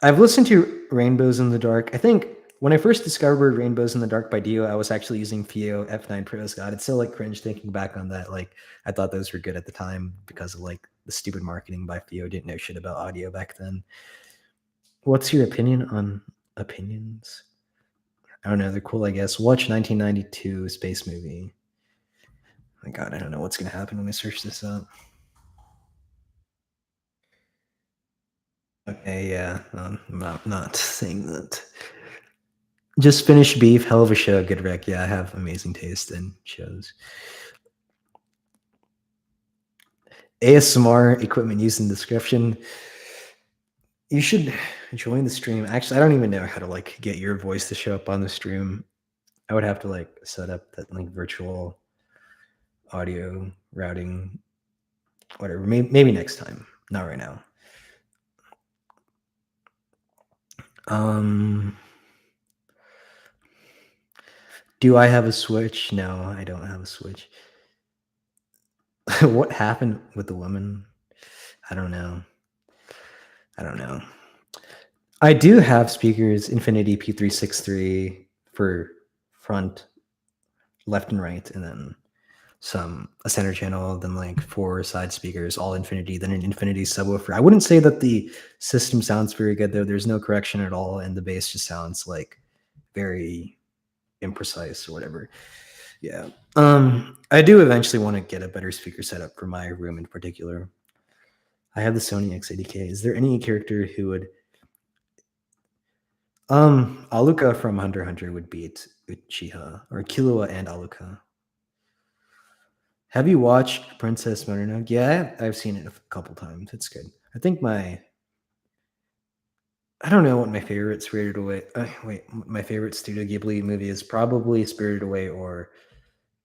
I've listened to Rainbows in the Dark. I think when I first discovered Rainbows in the Dark by Dio, I was actually using FIO F9 Pros. God, it's still like cringe thinking back on that. Like, I thought those were good at the time because of like the stupid marketing by FIO. Didn't know shit about audio back then. What's your opinion on opinions? I don't know. They're cool, I guess. Watch 1992 Space Movie. Oh my God, I don't know what's gonna happen when I search this up. Okay, yeah, I'm not saying that. Just finished Beef, hell of a show, good rec. Yeah, I have amazing taste in shows. ASMR equipment used in description. You should join the stream. Actually, I don't even know how to like get your voice to show up on the stream. I would have to like set up that like virtual audio routing, whatever. Maybe next time. Not right now. Um, Do I have a Switch? No, I don't have a Switch. What happened with the woman? I don't know. I don't know. I do have speakers, Infinity P363 for front, left, and right, and then a center channel, then like 4 side speakers, all Infinity, then an Infinity subwoofer. I wouldn't say that the system sounds very good though. There's no correction at all, and the bass just sounds like very imprecise or whatever. Yeah. I do eventually want to get a better speaker setup for my room in particular. I have the Sony X80K. Is there any character who would Aluka from Hunter x Hunter would beat Uchiha or Killua and Aluka. Have you watched Princess Mononoke? Yeah, I've seen it a couple times. It's good. I think I don't know what my favorite Spirited Away. My favorite Studio Ghibli movie is probably Spirited Away or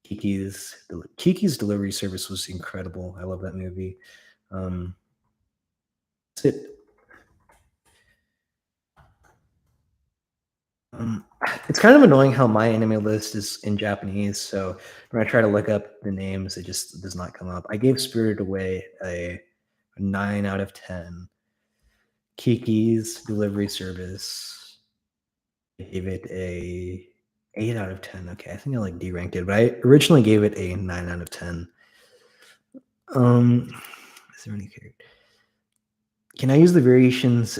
Kiki's Delivery Service was incredible. I love that movie. That's it. It's kind of annoying how my anime list is in Japanese, so when I try to look up the names, it just does not come up. I gave Spirited Away a 9 out of 10. Kiki's Delivery Service, I gave it a 8 out of 10. Okay, I think I like deranked it, but I originally gave it a 9 out of 10. Is there any character? Can I use the variations?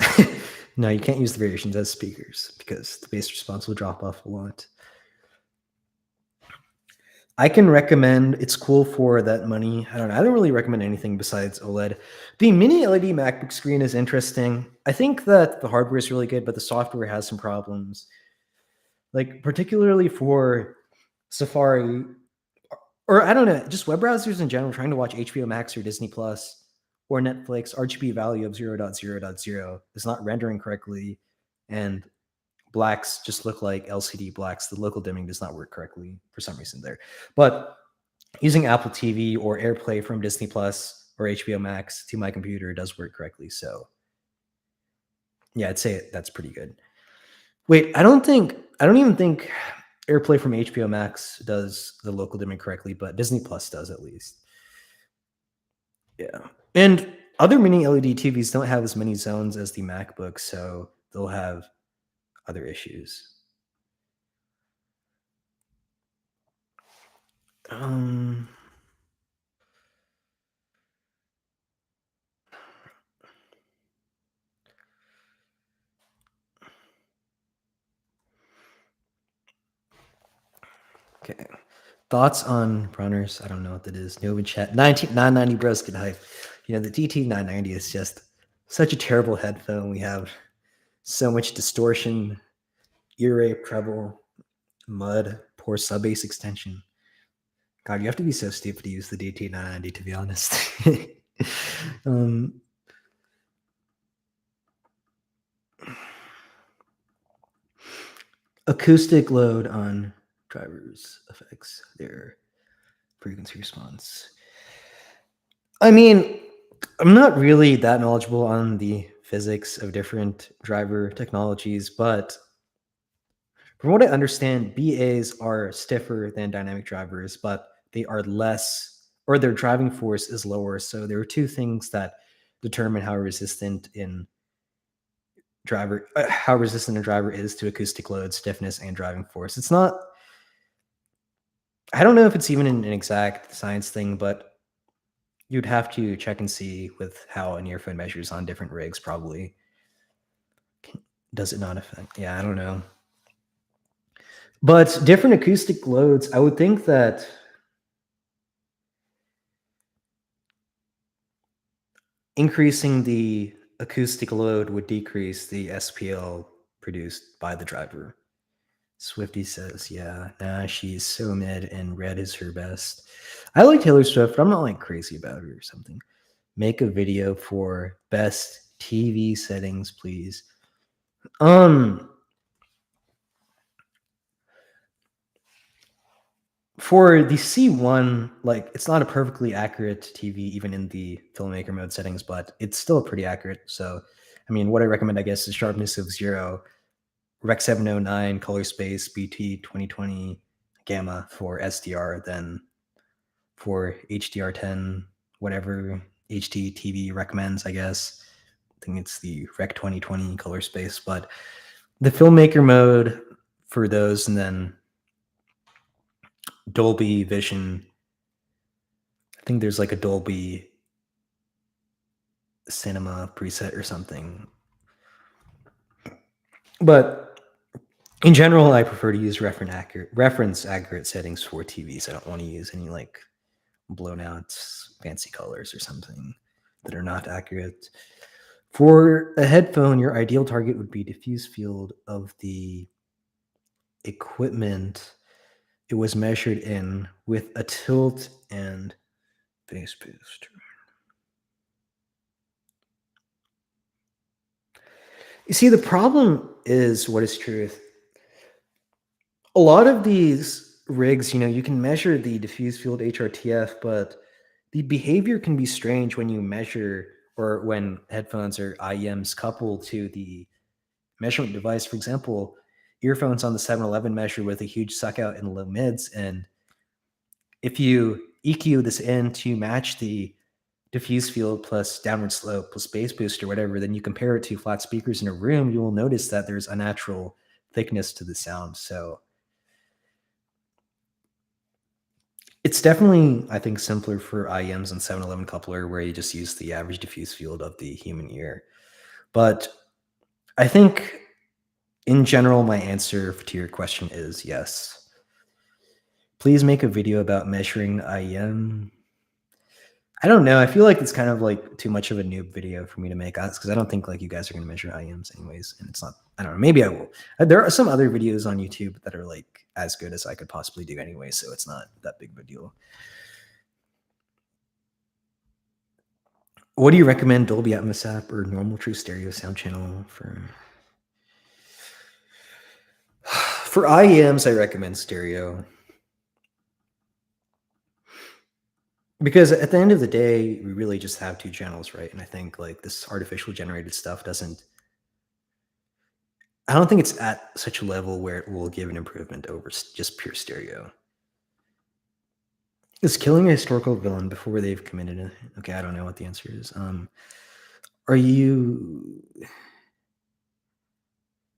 No, you can't use the variations as speakers because the bass response will drop off a lot. I can recommend, it's cool for that money. I don't know. I don't really recommend anything besides OLED. The mini LED MacBook screen is interesting. I think that the hardware is really good, but the software has some problems. Like particularly for Safari, or I don't know, just web browsers in general, trying to watch HBO Max or Disney Plus or Netflix, RGB value of 0.0.0 is not rendering correctly, and blacks just look like LCD blacks. The local dimming does not work correctly for some reason there. But using Apple TV or AirPlay from Disney Plus or HBO Max to my computer does work correctly. So yeah, I'd say that's pretty good. Wait, I don't even think AirPlay from HBO Max does the local dimming correctly, but Disney Plus does at least. Yeah. And other mini LED TVs don't have as many zones as the MacBook, so they'll have other issues. Okay. Thoughts on runners? I don't know what that is. Nova chat. 990 bros get hype. You know, the DT990 is just such a terrible headphone. We have so much distortion, ear rape, treble, mud, poor sub bass extension. God, you have to be so stupid to use the DT990, to be honest. Acoustic load on drivers affects their frequency response. I mean, I'm not really that knowledgeable on the physics of different driver technologies, but from what I understand, BAs are stiffer than dynamic drivers, but they are less, or their driving force is lower. So there are two things that determine how resistant a driver is to acoustic load, stiffness, and driving force. It's not, I don't know if it's even an exact science thing, but you'd have to check and see with how an earphone measures on different rigs, probably. Does it not affect? Yeah, I don't know. But different acoustic loads, I would think that increasing the acoustic load would decrease the SPL produced by the driver. Swifty says, yeah, nah, she's so mid and red is her best. I like Taylor Swift, but I'm not like crazy about her or something. Make a video for best TV settings, please. For the C1, like it's not a perfectly accurate TV, even in the filmmaker mode settings, but it's still pretty accurate. So, I mean, what I recommend, I guess, is sharpness of 0, Rec 709, color space, BT 2020, gamma for SDR than for HDR10, whatever HDTV recommends, I guess. I think it's the Rec 2020 color space, but the filmmaker mode for those, and then Dolby Vision. I think there's like a Dolby Cinema preset or something. But in general, I prefer to use reference accurate settings for TVs. I don't want to use any like blown out fancy colors or something that are not accurate. For a headphone, your ideal target would be diffuse field of the equipment it was measured in with a tilt and phase boost. You see, the problem is what is truth. A lot of these rigs, you can measure the diffuse field HRTF, but the behavior can be strange when you measure or when headphones or IEMs couple to the measurement device. For example, earphones on the 711 measure with a huge suck out in the low mids, and if you EQ this in to match the diffuse field plus downward slope plus bass boost or whatever, then you compare it to flat speakers in a room, you will notice that there's unnatural thickness to the sound. So it's definitely, I think, simpler for IEMs and 711 coupler where you just use the average diffuse field of the human ear. But I think in general, my answer to your question is yes. Please make a video about measuring IEM. I don't know. I feel like it's kind of like too much of a noob video for me to make because I don't think like you guys are going to measure IEMs anyways. And it's not, I don't know. Maybe I will. There are some other videos on YouTube that are like as good as I could possibly do anyway. So it's not that big of a deal. What do you recommend, Dolby Atmos app or normal true stereo sound channel for? For IEMs, I recommend stereo. Because at the end of the day, we really just have two channels, right? And I think like this artificial generated stuff I don't think it's at such a level where it will give an improvement over just pure stereo. Is killing a historical villain before they've committed it? Okay, I don't know what the answer is. Are you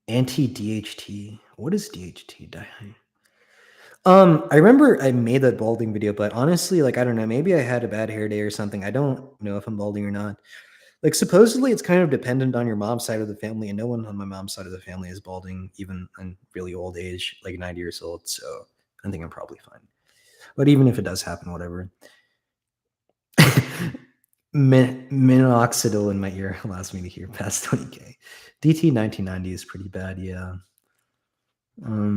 anti-DHT? What is DHT? I remember I made that balding video, but honestly, like, I don't know, maybe I had a bad hair day or something. I don't know if I'm balding or not. Like, supposedly it's kind of dependent on your mom's side of the family, and no one on my mom's side of the family is balding, even in really old age, like 90 years old. So I think I'm probably fine. But even if it does happen, whatever. Minoxidil in my ear allows me to hear past 20K. DT 1990 is pretty bad, yeah.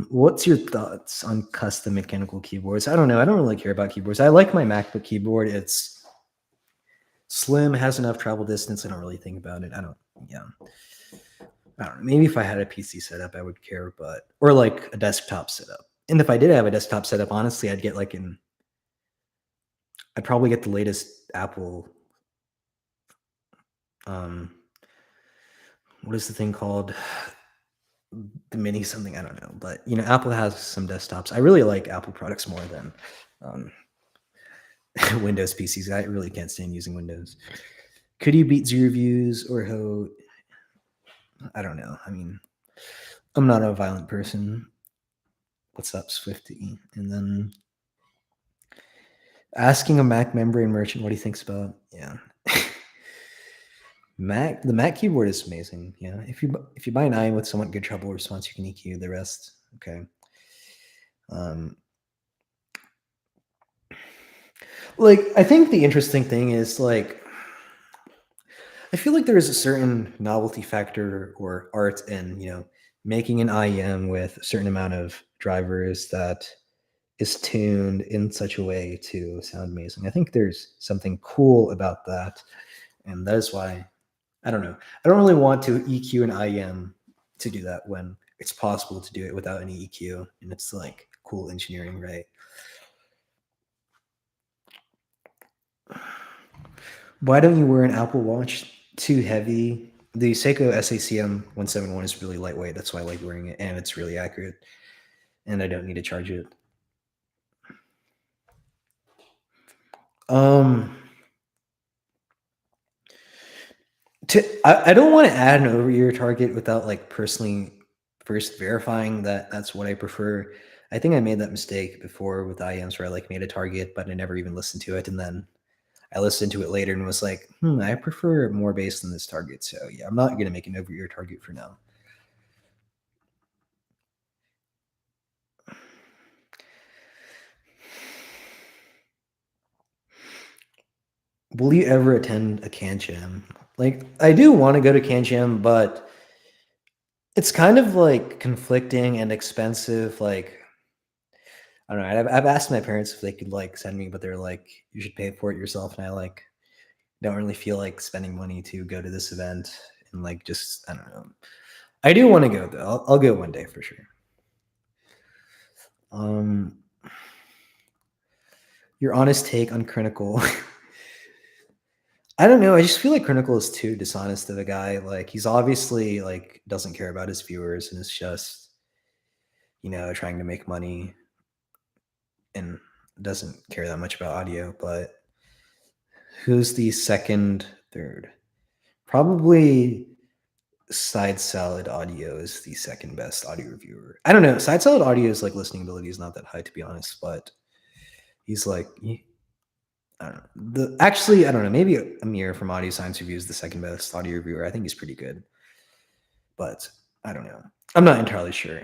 What's your thoughts on custom mechanical keyboards? I don't know. I don't really care about keyboards. I like my MacBook keyboard. It's slim, has enough travel distance. I don't really think about it. I don't know. Maybe if I had a PC setup, I would care, or like a desktop setup. And if I did have a desktop setup, honestly, I'd probably get the latest Apple. What is the thing called? The mini something, I don't know, but Apple has some desktops. I really like Apple products more than Windows PCs. I really can't stand using Windows. Could you beat zero views or how? I don't know. I mean, I'm not a violent person. What's up, Swifty? And then asking a Mac membrane merchant what he thinks about, yeah. The Mac keyboard is amazing. Yeah, if you buy an IEM with somewhat good treble response, you can EQ the rest. Okay. Like, I think the interesting thing is like, I feel like there is a certain novelty factor or art in making an IEM with a certain amount of drivers that is tuned in such a way to sound amazing. I think there's something cool about that, and that is why. I don't know. I don't really want to EQ an IEM to do that when it's possible to do it without any EQ, and it's like cool engineering, right? Why don't you wear an Apple Watch? Too heavy. The Seiko SACM 171 is really lightweight. That's why I like wearing it, and it's really accurate, and I don't need to charge it. Um, I don't want to add an over ear target without like personally first verifying that that's what I prefer. I think I made that mistake before with IEMs where I like made a target, but I never even listened to it. And then I listened to it later and was like, I prefer more bass than this target. So yeah, I'm not gonna make an over ear target for now. Will you ever attend a can jam? Like, I do want to go to can jam, but it's kind of like conflicting and expensive. Like, I don't know. I've asked my parents if they could like send me, but they're like, you should pay for it yourself. And I like don't really feel like spending money to go to this event and like just I don't know. I do want to go though. I'll go one day for sure. Um, your honest take on Critical. I don't know. I just feel like Critical is too dishonest of a guy. Like he's obviously like doesn't care about his viewers and is just trying to make money and doesn't care that much about audio. But who's the second, third? Probably Side Salad Audio is the second best audio reviewer. I don't know. Side Salad Audio's like listening ability is not that high to be honest, but he's like I don't know. Actually, I don't know. Maybe Amir from Audio Science Review is the second best audio reviewer. I think he's pretty good, but I don't know. I'm not entirely sure.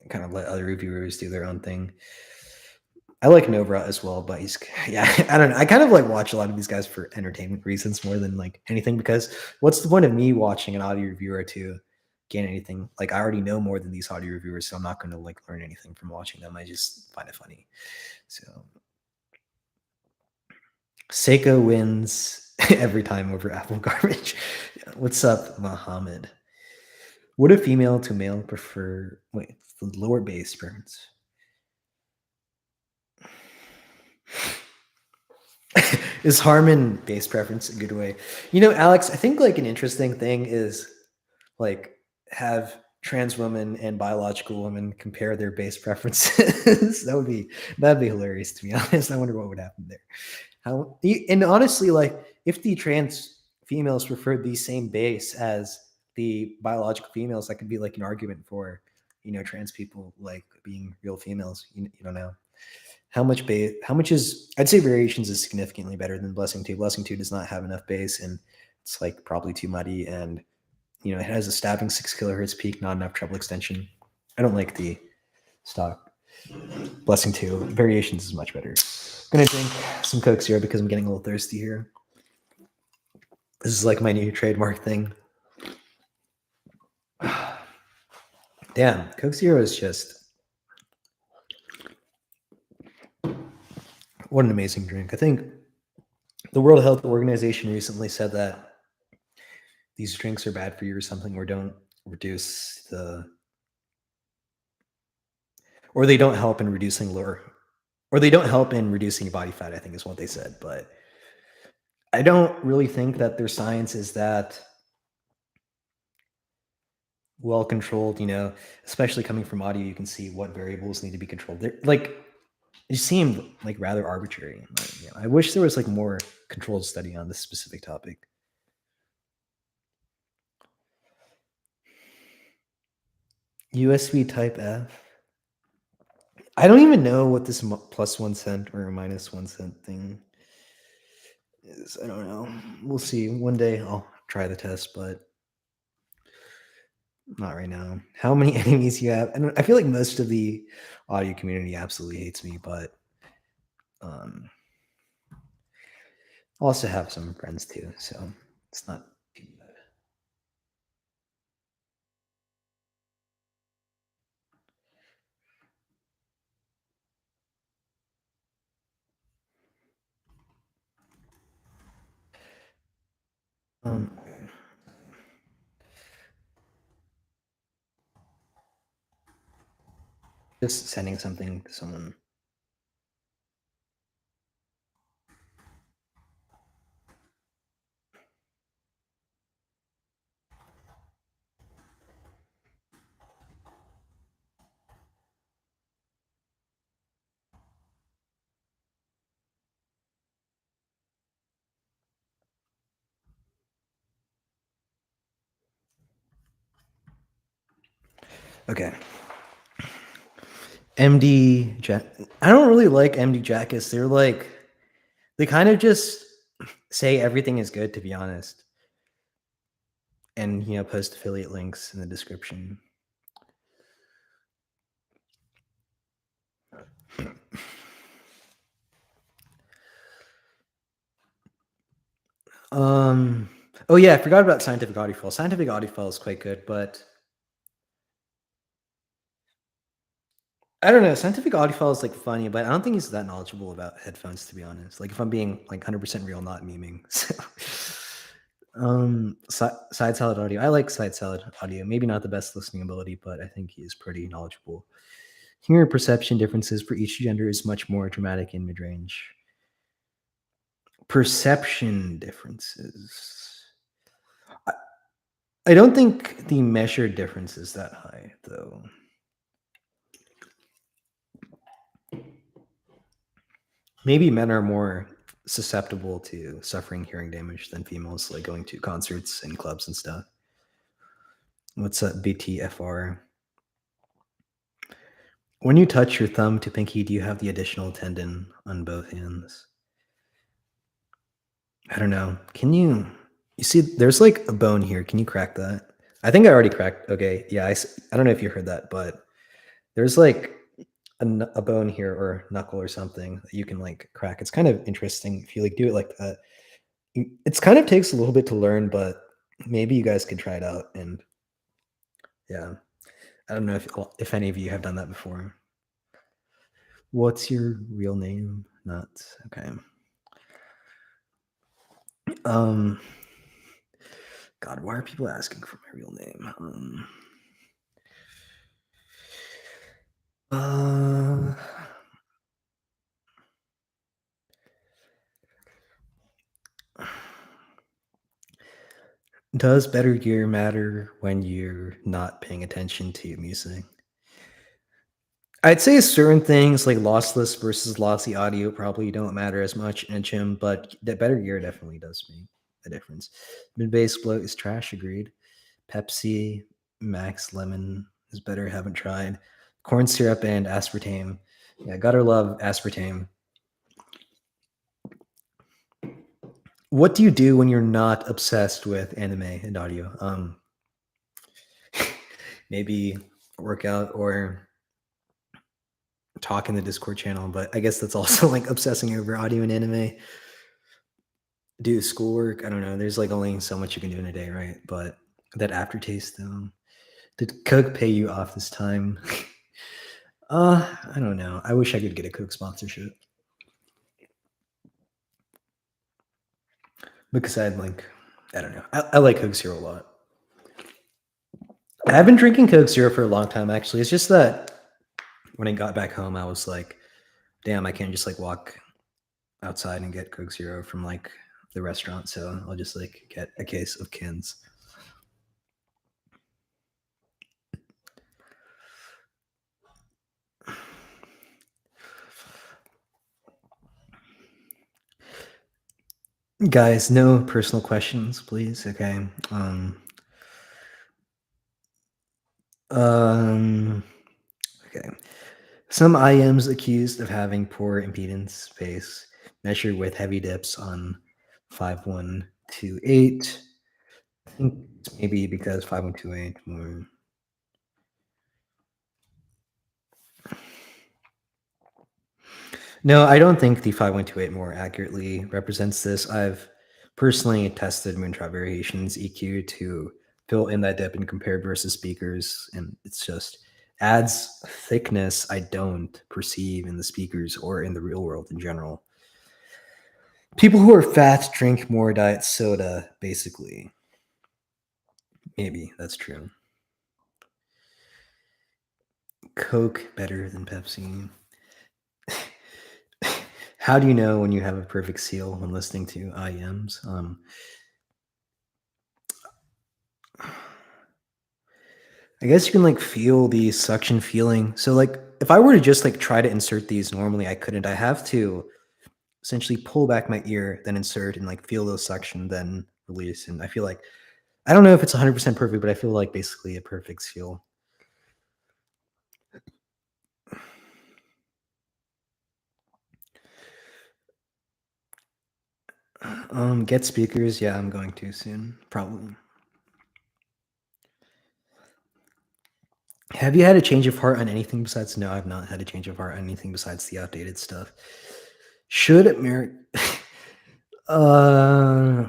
Kind of let other reviewers do their own thing. I like Novra as well, but he's yeah. I don't know. I kind of like watch a lot of these guys for entertainment reasons more than like anything. Because what's the point of me watching an audio reviewer to gain anything? Like I already know more than these audio reviewers, so I'm not going to like learn anything from watching them. I just find it funny. So Seiko wins every time over Apple Garbage. Yeah, what's up, Mohammed? Would a female to male prefer? Wait, the lower bass preference. Is Harman bass preference a good way? Alex, I think like an interesting thing is like have trans women and biological women compare their bass preferences. That'd be hilarious to be honest. I wonder what would happen there. And honestly, like if the trans females preferred the same bass as the biological females, that could be like an argument for trans people like being real females. You don't know. How much is I'd say Variations is significantly better than Blessing 2. Blessing 2 does not have enough bass and it's like probably too muddy and it has a stabbing 6 kilohertz peak, not enough treble extension. I don't like the stock Blessing 2. Variations is much better. I'm gonna drink some Coke Zero because I'm getting a little thirsty here. This is like my new trademark thing. Damn, Coke Zero is just what an amazing drink. I think the World Health Organization recently said that these drinks are bad for you or something, or don't reduce or they don't help in reducing or they don't help in reducing body fat, I think is what they said. But I don't really think that their science is that well controlled, especially coming from audio, you can see what variables need to be controlled. They're like it seemed like rather arbitrary. I wish there was like more controlled study on this specific topic. USB Type F. I don't even know what this plus 1 cent or minus 1 cent thing is. I don't know. We'll see. One day I'll try the test, but not right now. How many enemies you have? And I feel like most of the audio community absolutely hates me, but um, I also have some friends too, so it's not too bad. Um, just sending something to someone. Okay. MD Jack. I don't really like MD Jackets. They kind of just say everything is good, to be honest, and post affiliate links in the description. Oh yeah, I forgot about scientific audiophile. Scientific audiophile is quite good, but I don't know. Scientific audiophile is like funny, but I don't think he's that knowledgeable about headphones, to be honest. Like if I'm being like 100% real, not memeing. Side salad audio. I like side salad audio. Maybe not the best listening ability, but I think he is pretty knowledgeable. Hearing perception differences for each gender is much more dramatic in mid range. Perception differences. I don't think the measured difference is that high, though. Maybe men are more susceptible to suffering hearing damage than females, like going to concerts and clubs and stuff. What's up, BTFR? When you touch your thumb to pinky, do you have the additional tendon on both hands? I don't know. Can you see there's like a bone here. Can you crack that? I think I already cracked. Okay. Yeah. I don't know if you heard that, but there's like a bone here or knuckle or something that you can like crack. It's kind of interesting if you like do it like that. It's kind of takes a little bit to learn, but maybe you guys could try it out. And yeah, I don't know if any of you have done that before. What's your real name? Not okay. God, why are people asking for my real name? Does better gear matter when you're not paying attention to music? I'd say certain things like lossless versus lossy audio probably don't matter as much in a gym, but that better gear definitely does make a difference. Mid bass bloat is trash, agreed. Pepsi Max Lemon is better, haven't tried. Corn syrup and aspartame. Yeah, gotta love aspartame. What do you do when you're not obsessed with anime and audio? Maybe work out or talk in the Discord channel, but I guess that's also like obsessing over audio and anime. Do schoolwork. I don't know. There's like only so much you can do in a day, right? But that aftertaste though. Did Coke pay you off this time? I don't know. I wish I could get a Coke sponsorship. Because I don't know. I like Coke Zero a lot. I've been drinking Coke Zero for a long time, actually. It's just that when I got back home, I was like, damn, I can't just like walk outside and get Coke Zero from like the restaurant. So I'll just like get a case of cans. Guys, no personal questions, please. Okay. Okay. Some IMs accused of having poor impedance space measured with heavy dips on 5128. I think it's maybe because 5128 more. No, I don't think the 5128 more accurately represents this. I've personally tested Moontrot Variations EQ to fill in that dip and compared versus speakers, and it's just adds thickness I don't perceive in the speakers or in the real world in general. People who are fat drink more diet soda, basically. Maybe that's true. Coke better than Pepsi. How do you know when you have a perfect seal when listening to IEMs? I guess you can like feel the suction feeling. So like if I were to just like try to insert these normally, I couldn't. I have to essentially pull back my ear, then insert and like feel those suction, then release. And I feel like I don't know if it's 100% perfect, but I feel like basically a perfect seal. Get speakers. Yeah, I'm going to soon, probably. Have you had a change of heart on anything besides? No, I've not had a change of heart on anything besides the outdated stuff. Should America? uh,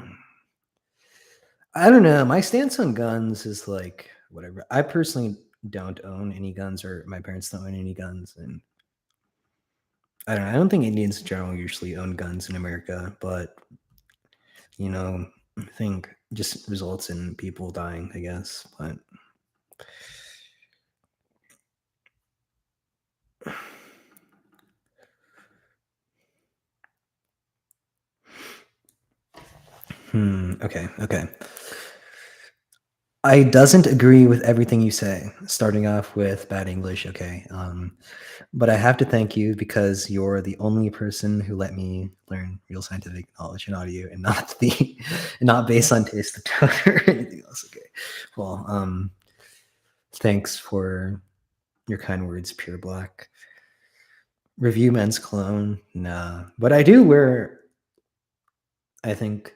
I don't know. My stance on guns is like whatever. I personally don't own any guns, or my parents don't own any guns, and I don't know. I don't think Indians in general usually own guns in America, but you know, I think just results in people dying, I guess. But okay, okay. I doesn't agree with everything you say. Starting off with bad English, okay. But I have to thank you because you're the only person who let me learn real scientific knowledge in audio and not the and not based on taste of tone or anything else. Okay. Well, thanks for your kind words, Pure Black. Review men's cologne. Nah. But I do wear, I think,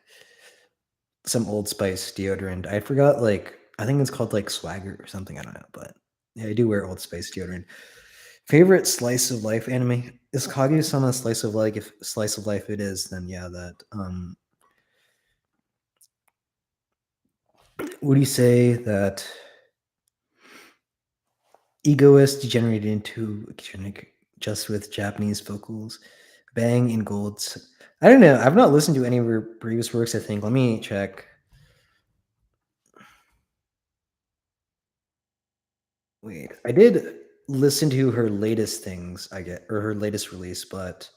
some Old Spice deodorant. I forgot, like, I think it's called like Swagger or something. I don't know, but yeah, I do wear Old Spice deodorant. Favorite slice of life anime is Kaguya-sama slice of life. If slice of life it is, then yeah, that. Would you say that Egoist degenerated into just with Japanese vocals? Bang in Golds. I don't know. I've not listened to any of her previous works. I think. Let me check. Wait, I did listen to her latest things. I get or her latest release, but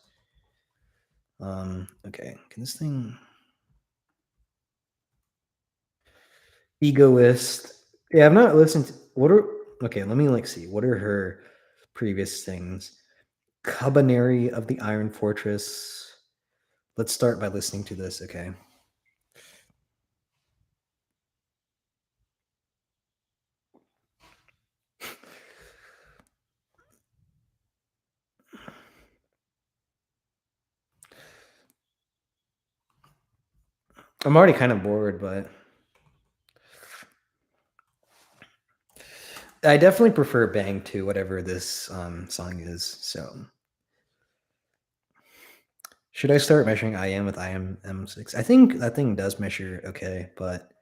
okay. Can this thing Egoist? Yeah, I've not listened to what are okay. Let me like see what are her previous things. Cabaneri of the Iron Fortress. Let's start by listening to this. Okay. I'm already kind of bored, but I definitely prefer Bang to whatever this song is. So, should I start measuring IM with IM M6? I think that thing does measure okay, but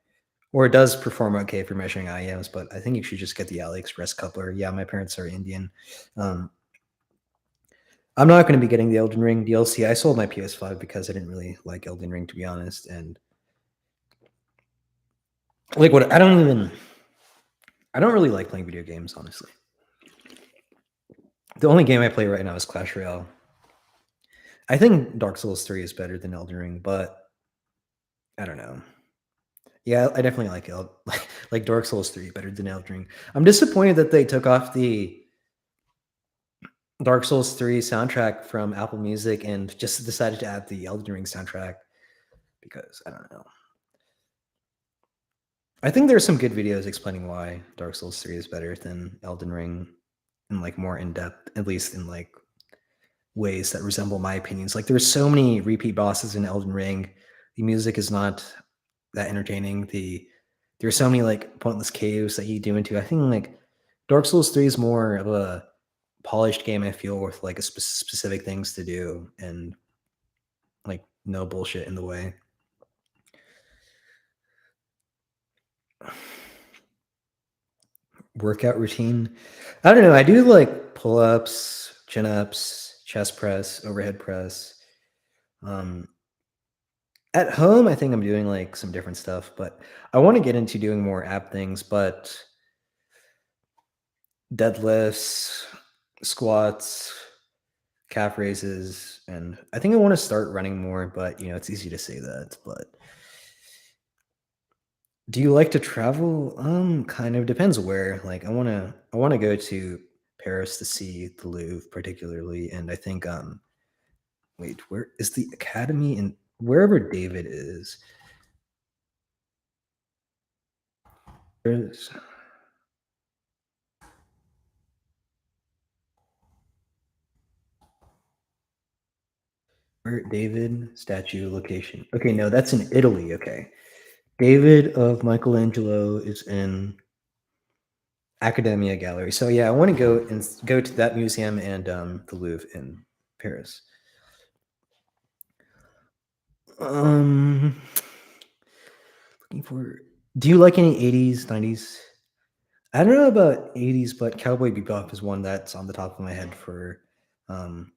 or it does perform okay for measuring IMs, but I think you should just get the AliExpress coupler. Yeah, my parents are Indian. Um, I'm not going to be getting the Elden Ring DLC. I sold my PS5 because I didn't really like Elden Ring, to be honest. And like, what I don't really like playing video games, honestly. The only game I play right now is Clash Royale. I think Dark Souls 3 is better than Elden Ring, but I don't know. Yeah, I definitely like like Dark Souls 3 better than Elden Ring. I'm disappointed that they took off the Dark Souls 3 soundtrack from Apple Music and just decided to add the Elden Ring soundtrack because I don't know. I think there's some good videos explaining why Dark Souls 3 is better than Elden Ring and like more in depth, at least in like ways that resemble my opinions. Like there's so many repeat bosses in Elden Ring. The music is not that entertaining. There's so many like pointless caves that you do into. I think like Dark Souls 3 is more of a polished game, I feel, with like a specific things to do and like no bullshit in the way. Workout routine. I don't know. I do like pull ups, chin ups, chest press, overhead press. Um, at home, I think I'm doing like some different stuff, but I want to get into doing more app things. But deadlifts, squats, calf raises, and I think I want to start running more. But you know, it's easy to say that. But do you like to travel? Kind of depends where. Like I wanna go to Paris to see the Louvre particularly, and I think wait, where is the Academy in wherever David is? There's Where David statue location. Okay, no, that's in Italy. Okay. David of Michelangelo is in Accademia Gallery. So yeah, I want to go to that museum and the Louvre in Paris. Um looking for Do you like any 80s, 90s? I don't know about 80s, but Cowboy Bebop is one that's on the top of my head for um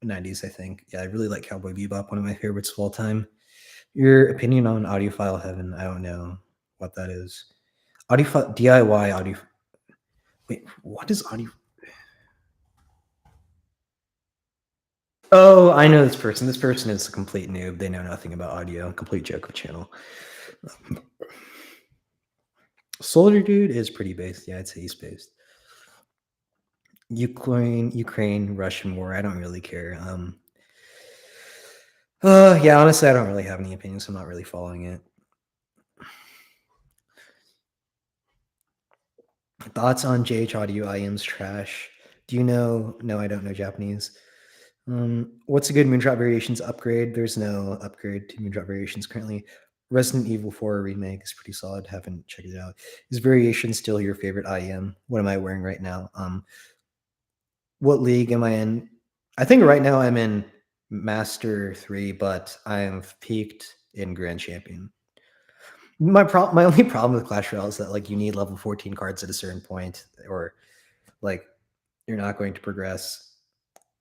90s, I think. Yeah, I really like Cowboy Bebop, one of my favorites of all time. Your opinion on audiophile heaven? I don't know what that is. Audiophile DIY audio. Wait, what is audio? Oh, I know this person. This person is a complete noob. They know nothing about audio. Complete joke of channel. Soldier Dude is pretty based. Yeah, I'd say he's based. Ukraine, Russian war. I don't really care. Yeah, honestly, I don't really have any opinions. I'm not really following it. Thoughts on JH Audio IM's trash? Do you know? No, I don't know Japanese. What's a good Moondrop Variations upgrade? There's no upgrade to Moondrop Variations currently. Resident Evil 4 remake is pretty solid. Haven't checked it out. Is Variation still your favorite IM? What am I wearing right now? What league am I in? I think right now I'm in Master 3, but I've peaked in Grand Champion. My only problem with Clash Royale is that like you need level 14 cards at a certain point, or like you're not going to progress.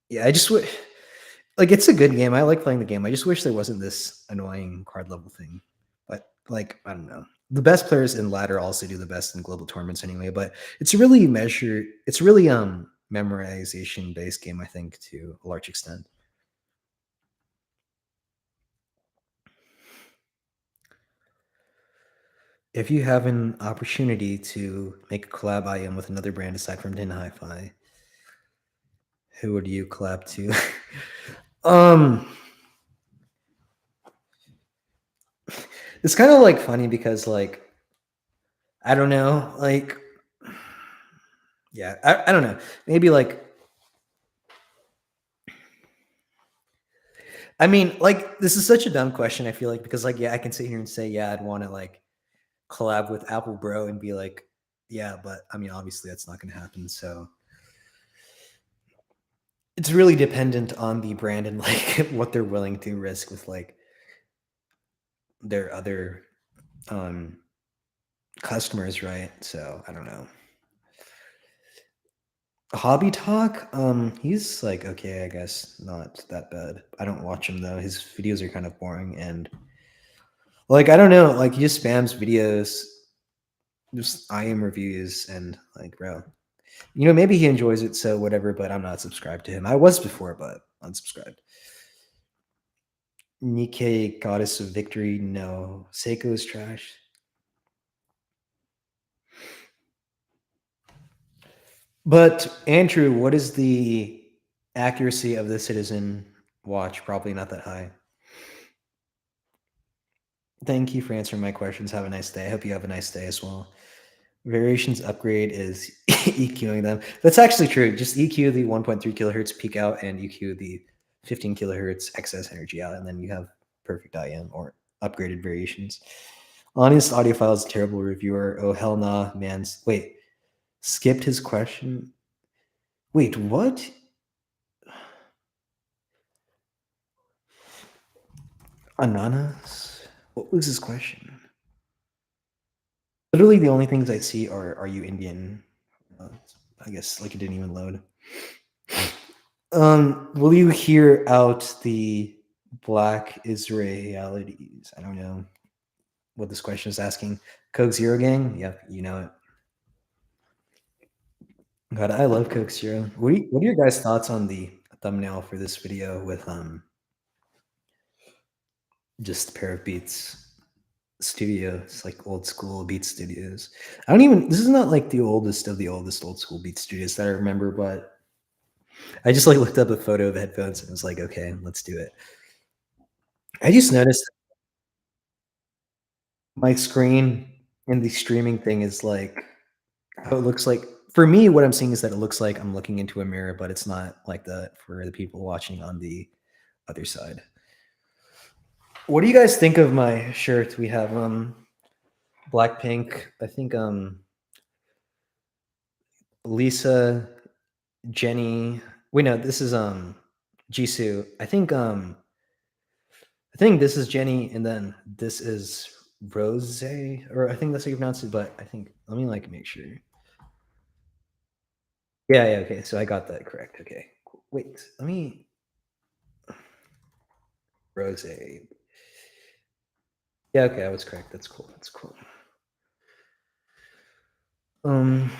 Yeah, I just like it's a good game. I like playing the game. I just wish there wasn't this annoying card level thing. But like I don't know. The best players in ladder also do the best in global tournaments anyway, but it's really measured it's really memorization based game, I think, to a large extent. If you have an opportunity to make a collab IM with another brand aside from Din Hi-Fi, who would you collab to? um it's kind of like funny because like I don't know, like yeah, I don't know. Maybe like I mean, like this is such a dumb question, I feel like, because like yeah, I can sit here and say, yeah, I'd want to like collab with Apple Bro and be like, yeah, but I mean obviously that's not gonna happen. So it's really dependent on the brand and like what they're willing to risk with like their other um customers, right? So I don't know. Hobby Talk, he's like okay, I guess not that bad. I don't watch him though. His videos are kind of boring and like I don't know, like he just spams videos, just IM reviews and like bro. You know, maybe he enjoys it, so whatever, but I'm not subscribed to him. I was before, but unsubscribed. Nikkei Goddess of Victory, no. Seiko's trash. But Andrew, what is the accuracy of the Citizen watch? Probably not that high. Thank you for answering my questions. Have a nice day. I hope you have a nice day as well. Variations upgrade is EQing them. That's actually true. Just EQ the 1.3 kilohertz peak out and EQ the 15 kilohertz excess energy out, and then you have perfect IM or upgraded variations. Honest audiophile is a terrible reviewer. Oh hell nah, man's wait. Skipped his question. Wait, what? Ananas? What was his question? Literally, the only things I see are you Indian? Uh, I guess like it didn't even load. Will you hear out the Black Israelities? I don't know what this question is asking. Coke Zero Gang? Yep, you know it. God, I love Coke Zero. What are your guys' thoughts on the thumbnail for this video with just a pair of Beats Studios, like old school Beat Studios? I don't even. This is not like the oldest of the oldest old school Beat Studios that I remember, but I just like looked up a photo of the headphones and was like, okay, let's do it. I just noticed my screen in the streaming thing is like how it looks like. For me, what I'm seeing is that it looks like I'm looking into a mirror, but it's not like that for the people watching on the other side. What do you guys think of my shirt? We have Blackpink. I think Lisa, Jenny. Wait, no, this is Jisoo. I think this is Jenny, and then this is Rose, or I think that's how you pronounce it. But I think let me like make sure. Yeah, yeah, okay. So I got that correct. Okay, cool. Wait, let me Rose. Yeah, okay, I was correct. That's cool. That's cool. Um,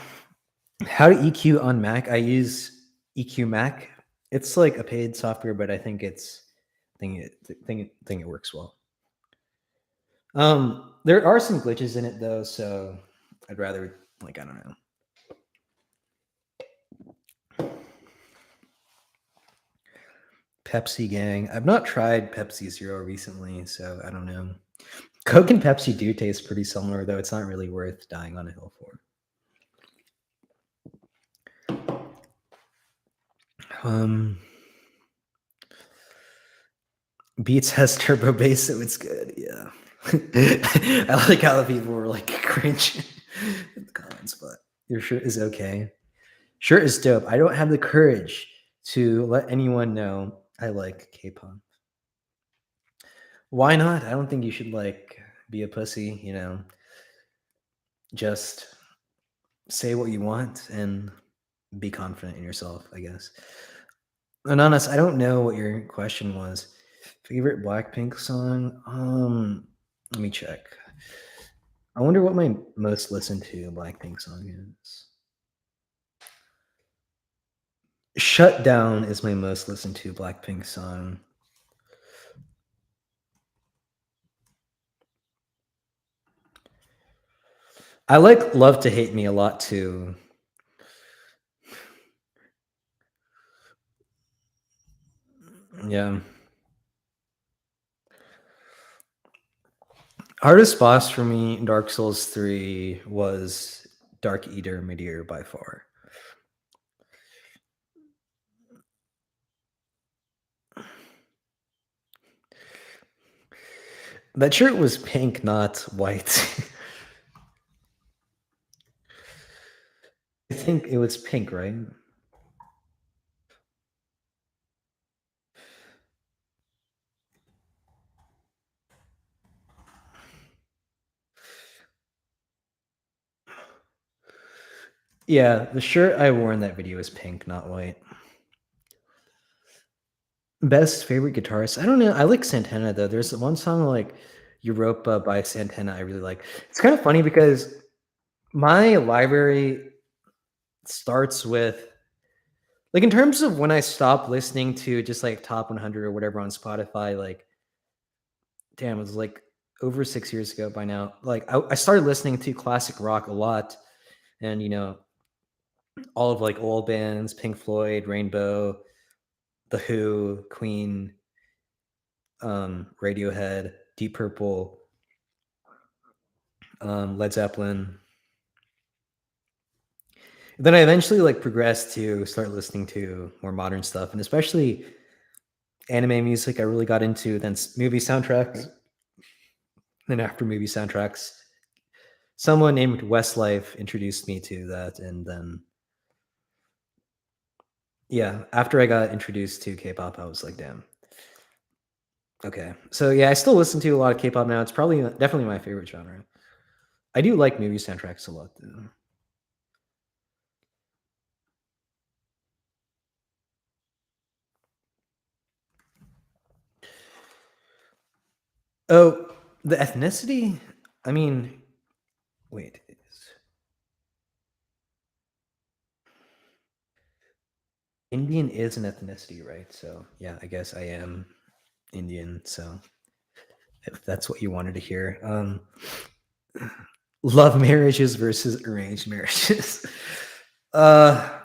how to EQ on Mac? I use EQ Mac. It's like a paid software, but I think think it works well. There are some glitches in it though, so I'd rather like I don't know. Pepsi Gang. I've not tried Pepsi Zero recently, so I don't know. Coke and Pepsi do taste pretty similar, though it's not really worth dying on a hill for. Um, Beats has turbo bass, so it's good. Yeah, I like how the people were like cringe in the comments, but your shirt is okay. Shirt is dope. I don't have the courage to let anyone know I like K-pop. Why not? I don't think you should like be a pussy. Just say what you want and be confident in yourself, I guess. And honest, I don't know what your question was. Favorite Blackpink song? Let me check. I wonder what my most listened to Blackpink song is. Shut Down is my most listened to Blackpink song. I like Love to Hate Me a lot too. Yeah. Hardest boss for me in Dark Souls 3 was Dark Eater Midir by far. That shirt was pink, not white. I think it was pink, right? Yeah, the shirt I wore in that video is pink, not white. Best favorite guitarist? I don't know. I like Santana though. There's one song like Europa by Santana I really like. It's kind of funny because my library starts with like in terms of when I stopped listening to just like top 100 or whatever on Spotify, like damn, it was like over 6 years ago by now. Like I started listening to classic rock a lot, and all of like old bands, Pink Floyd, Rainbow, The Who, Queen, Radiohead, Deep Purple, Led Zeppelin. Then I eventually like progressed to start listening to more modern stuff, and especially anime music. I really got into then movie soundtracks. Then after movie soundtracks, someone named Westlife introduced me to that, and then yeah, after I got introduced to K-pop, I was like, damn. Okay, so yeah, I still listen to a lot of K-pop now. It's probably definitely my favorite genre. I do like movie soundtracks a lot, though. Oh, the ethnicity? I mean, wait. Indian is an ethnicity, right? So, yeah, I guess I am Indian. So, if that's what you wanted to hear. Love marriages versus arranged marriages. uh,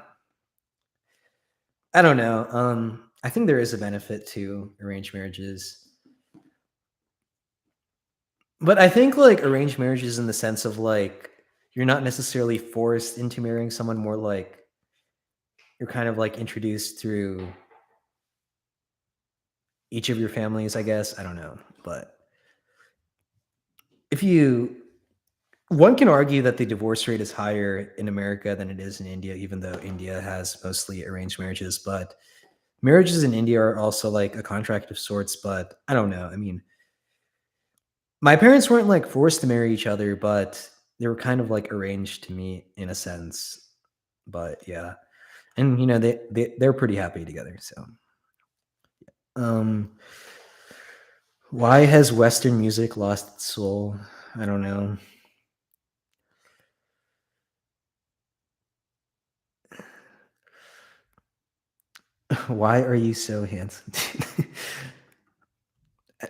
I don't know. I think there is a benefit to arranged marriages. But I think like arranged marriages in the sense of like you're not necessarily forced into marrying someone, more like you're kind of like introduced through each of your families, I guess. I don't know. But if you one can argue that the divorce rate is higher in America than it is in India, even though India has mostly arranged marriages. But marriages in India are also like a contract of sorts. But I don't know. I mean, my parents weren't like forced to marry each other, but they were kind of like arranged to meet in a sense. But yeah, and they're pretty happy together. So, um, why has Western music lost its soul? I don't know. Why are you so handsome?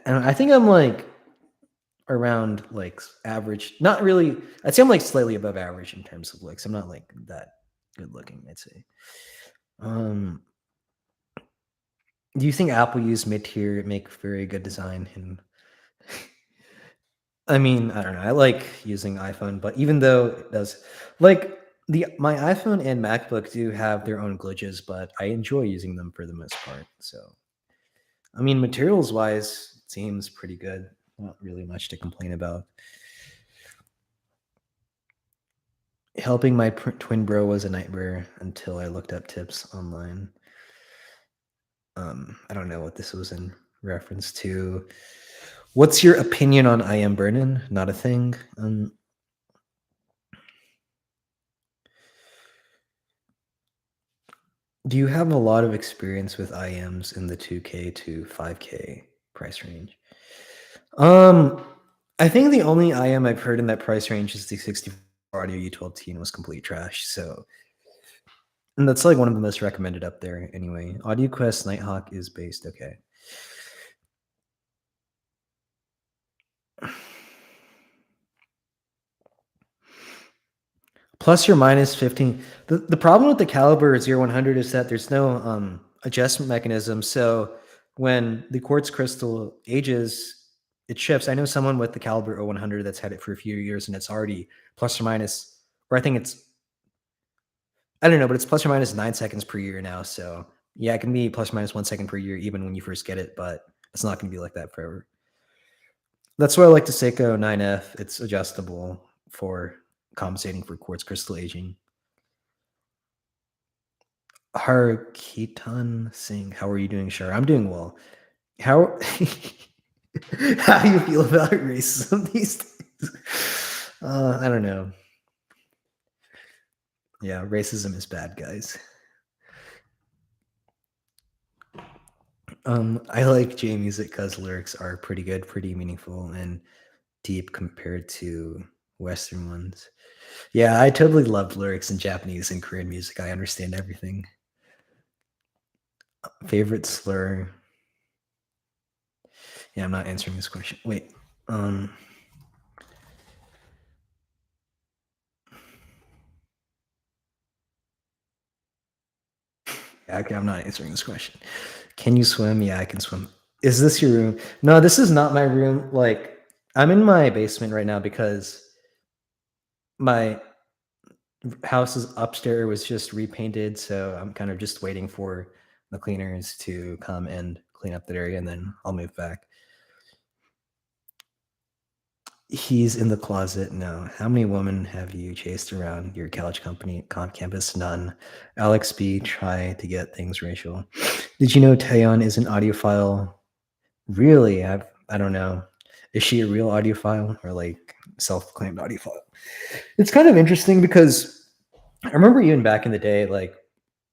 And I think I'm like around like average. Not really. I'd say I'm like slightly above average in terms of looks. I'm not like that good looking, I'd say. Um, do you think Apple use mid-tier make very good design? And I mean, I don't know. I like using iPhone, but even though it does, like the my iPhone and MacBook do have their own glitches, but I enjoy using them for the most part. So, I mean, materials wise, it seems pretty good. Not really much to complain about. Helping my twin bro was a nightmare until I looked up tips online. I don't know what this was in reference to. What's your opinion on I am Burnin'? Not a thing. Do you have a lot of experience with IMs in the 2K to 5K price range? Um, I think the only IM I've heard in that price range is the 64 audio U12T and was complete trash. So, and that's like one of the most recommended up there anyway. Audio Quest Nighthawk is based okay. Plus or minus 15. The problem with the Caliber 0100 is that there's no adjustment mechanism. So when the quartz crystal ages, it shifts. I know someone with the Caliber 0100 that's had it for a few years and it's already plus or minus, or I think it's, I don't know, but it's plus or minus 9 seconds per year now. So yeah, it can be plus or minus 1 second per year even when you first get it, but it's not going to be like that forever. That's why I like the Seiko 9F. It's adjustable for compensating for quartz crystal aging. Harkitan Singh, how are you doing, Shar? I'm doing well. How how do you feel about racism these days? I don't know. Yeah, racism is bad, guys. I like J music because lyrics are pretty good, pretty meaningful, and deep compared to Western ones. Yeah, I totally love lyrics in Japanese and Korean music. I understand everything. Favorite slur? Yeah, I'm not answering this question. Wait. Um, yeah, okay, I'm not answering this question. Can you swim? Yeah, I can swim. Is this your room? No, this is not my room. Like, I'm in my basement right now because my house's upstairs was just repainted. So I'm kind of just waiting for the cleaners to come and clean up that area and then I'll move back. He's in the closet. No. How many women have you chased around your college campus? None. Alex B. Try to get things racial. Did you know Taeyeon is an audiophile? Really? I don't know. Is she a real audiophile or like self-proclaimed audiophile? It's kind of interesting because I remember even back in the day, like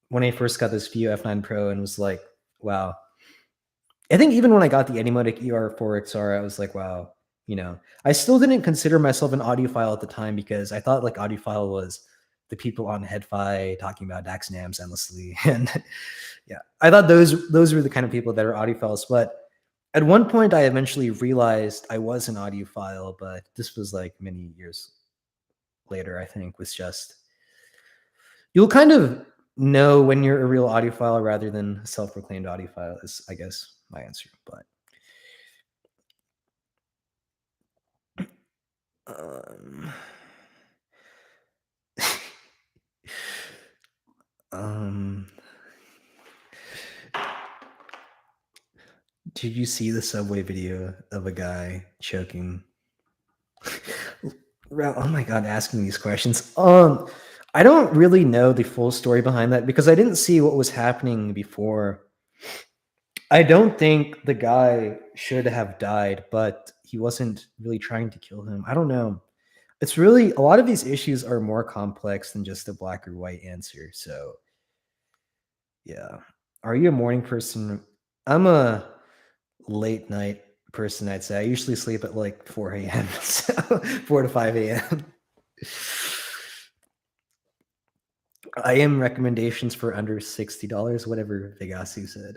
when I first got this View F9 Pro and was like, wow. I think even when I got the Anymotic ER4XR, I was like, wow, I still didn't consider myself an audiophile at the time because I thought like audiophile was the people on HeadFi talking about DACs and AMs endlessly. And yeah, I thought those were the kind of people that are audiophiles. But at one point, I eventually realized I was an audiophile, but this was like many years later, I think, was just you'll kind of know when you're a real audiophile rather than self-proclaimed audiophile is, I guess, my answer. But um, um, did you see the subway video of a guy choking? Oh my god, asking these questions. I don't really know the full story behind that because I didn't see what was happening before. I don't think the guy should have died, but he wasn't really trying to kill him. I don't know. It's really a lot of these issues are more complex than just a black or white answer. So, yeah. Are you a morning person? I'm a late night person, I'd say. I usually sleep at like 4 a.m. So 4 to 5 a.m. I am recommendations for under $60, whatever Vegasu said.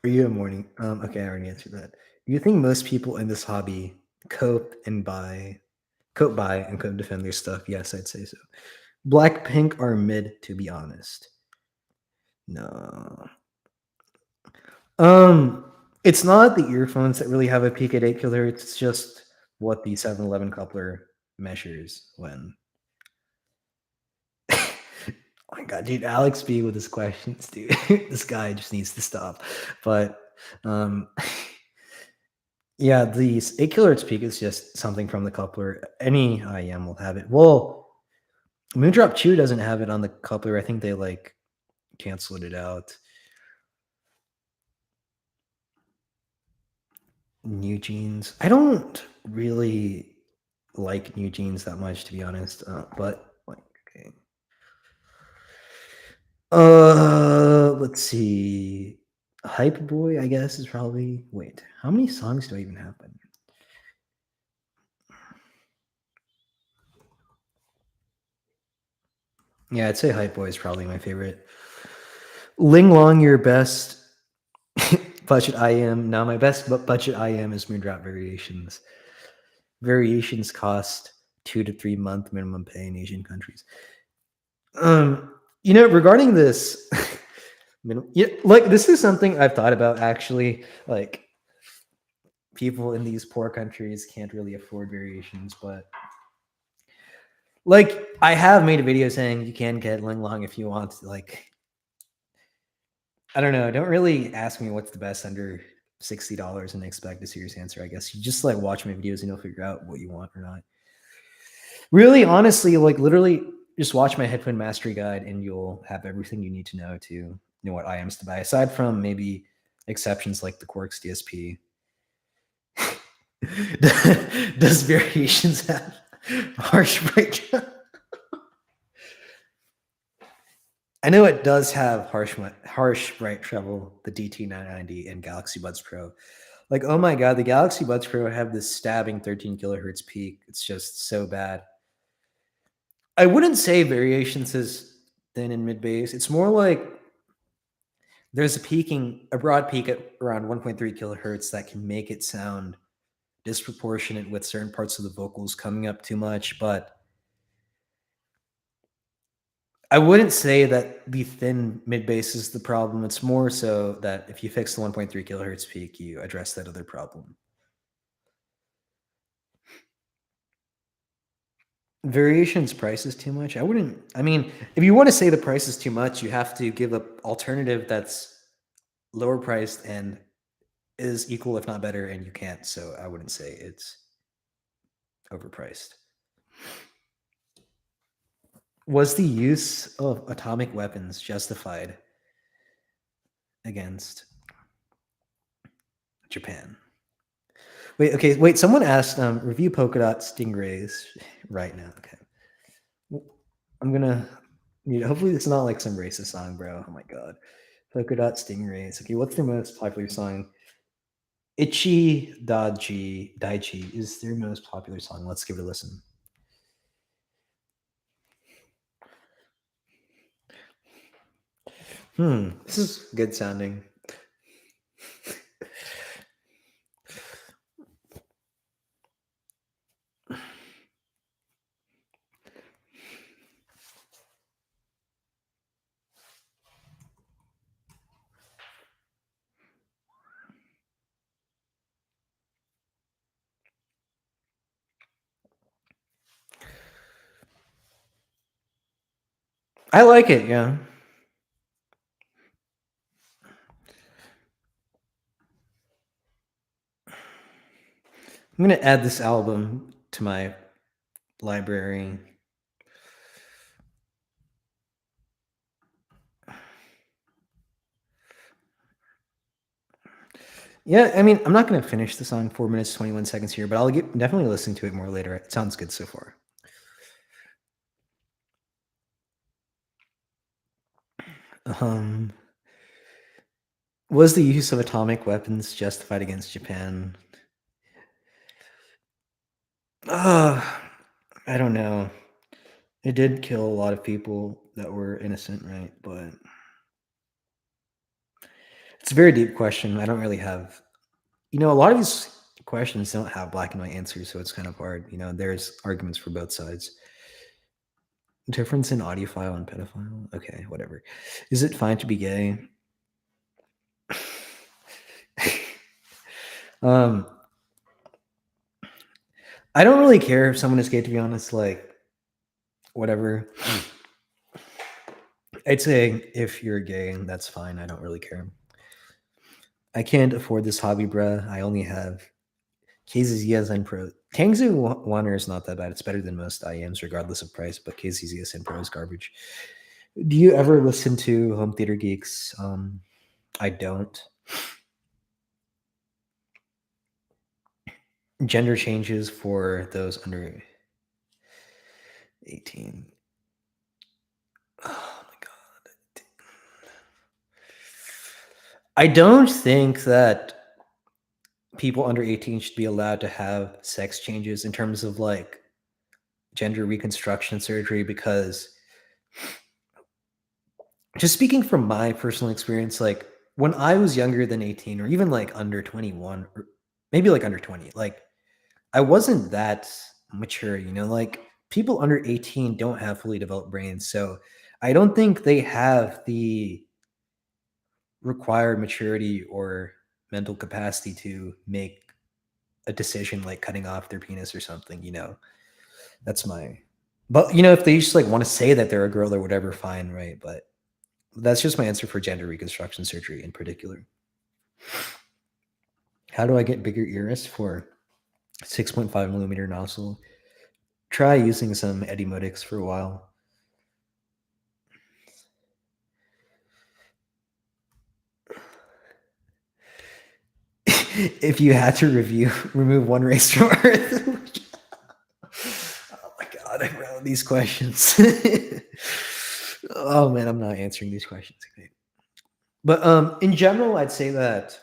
Are you a morning? Okay, I already answered that. Do you think most people in this hobby cope by and cope defend their stuff? Yes, I'd say so. Blackpink are mid, to be honest. No. It's not the earphones that really have a peak at 8 kilohertz. It's just what the 711 coupler measures when. Oh my god, dude, Alex B with his questions, dude. This guy just needs to stop. But um yeah, the 8 kilohertz peak is just something from the coupler. Any IEM will have it. Well, Moondrop Chew doesn't have it on the coupler. I think they like canceled it out. New Jeans. I don't really like New Jeans that much, to be honest. But like, okay. Let's see. Hype Boy, I guess, is probably. Wait, how many songs do I even have? Yeah, I'd say Hype Boy is probably my favorite. Ling Long, your best budget IM. Now, my best budget IM is Moondrop Variations. Variations cost 2 to 3 month minimum pay in Asian countries. Regarding this, yeah, like this is something I've thought about actually. Like, people in these poor countries can't really afford variations, but like I have made a video saying you can get Ling Long if you want. Like, I don't know. Don't really ask me what's the best under $60 and expect a serious answer. I guess you just like watch my videos and you'll figure out what you want or not. Really, honestly, like literally, just watch my headphone mastery guide and you'll have everything you need to know what IMs to buy. Aside from maybe exceptions like the Quarks DSP. Does variations have harsh breakdown? I know it does have harsh bright treble, the DT990 and Galaxy Buds Pro. Like, oh my god, the Galaxy Buds Pro have this stabbing 13 kilohertz peak. It's just so bad. I wouldn't say variations is thin and mid bass. It's more like there's a broad peak at around 1.3 kilohertz that can make it sound disproportionate with certain parts of the vocals coming up too much, but I wouldn't say that the thin mid bass is the problem. It's more so that if you fix the 1.3 kilohertz peak, you address that other problem. Variations price is too much. I mean, if you want to say the price is too much, you have to give an alternative that's lower priced and is equal, if not better, and you can't. So I wouldn't say it's overpriced. Was the use of atomic weapons justified against Japan? Wait. Someone asked, review polka dot stingrays right now. Okay, I'm gonna. Hopefully, it's not like some racist song, bro. Oh my god, polka dot stingrays. Okay, what's their most popular song? Ichi Daji Daichi is their most popular song. Let's give it a listen. This is good sounding. I like it, yeah. I'm gonna add this album to my library. Yeah, I mean, I'm not gonna finish the song 4 minutes 21 seconds here, but I'll get definitely listen to it more later. It sounds good so far. Um, was the use of atomic weapons justified against Japan? Uh, I don't know. It did kill a lot of people that were innocent, right? But it's a very deep question. I don't really have, a lot of these questions don't have black and white answers, so it's kind of hard. There's arguments for both sides. Difference in audiophile and pedophile? Okay, whatever. Is it fine to be gay? um, I don't really care if someone is gay, to be honest. Like, whatever. I'd say if you're gay, that's fine. I don't really care. I can't afford this hobby, bruh. I only have KZZS and Pro. Tangzu Waner is not that bad. It's better than most IEMs, regardless of price, but KZZS and Pro is garbage. Do you ever listen to Home Theater Geeks? I don't. Gender changes for those under 18. Oh my god. I don't think that people under 18 should be allowed to have sex changes in terms of like gender reconstruction surgery, because just speaking from my personal experience, like when I was younger than 18 or even like under 21 or maybe like under 20, like I wasn't that mature, like people under 18 don't have fully developed brains. So I don't think they have the required maturity or mental capacity to make a decision like cutting off their penis or something. That's my, but if they just like want to say that they're a girl or whatever, fine, right? But that's just my answer for gender reconstruction surgery in particular. How do I get bigger ears for 6.5 millimeter nozzle? Try using some Edimotics for a while. If you had to remove one race from Earth. Oh my god, I wrote these questions. Oh man, I'm not answering these questions. Okay. But in general, I'd say that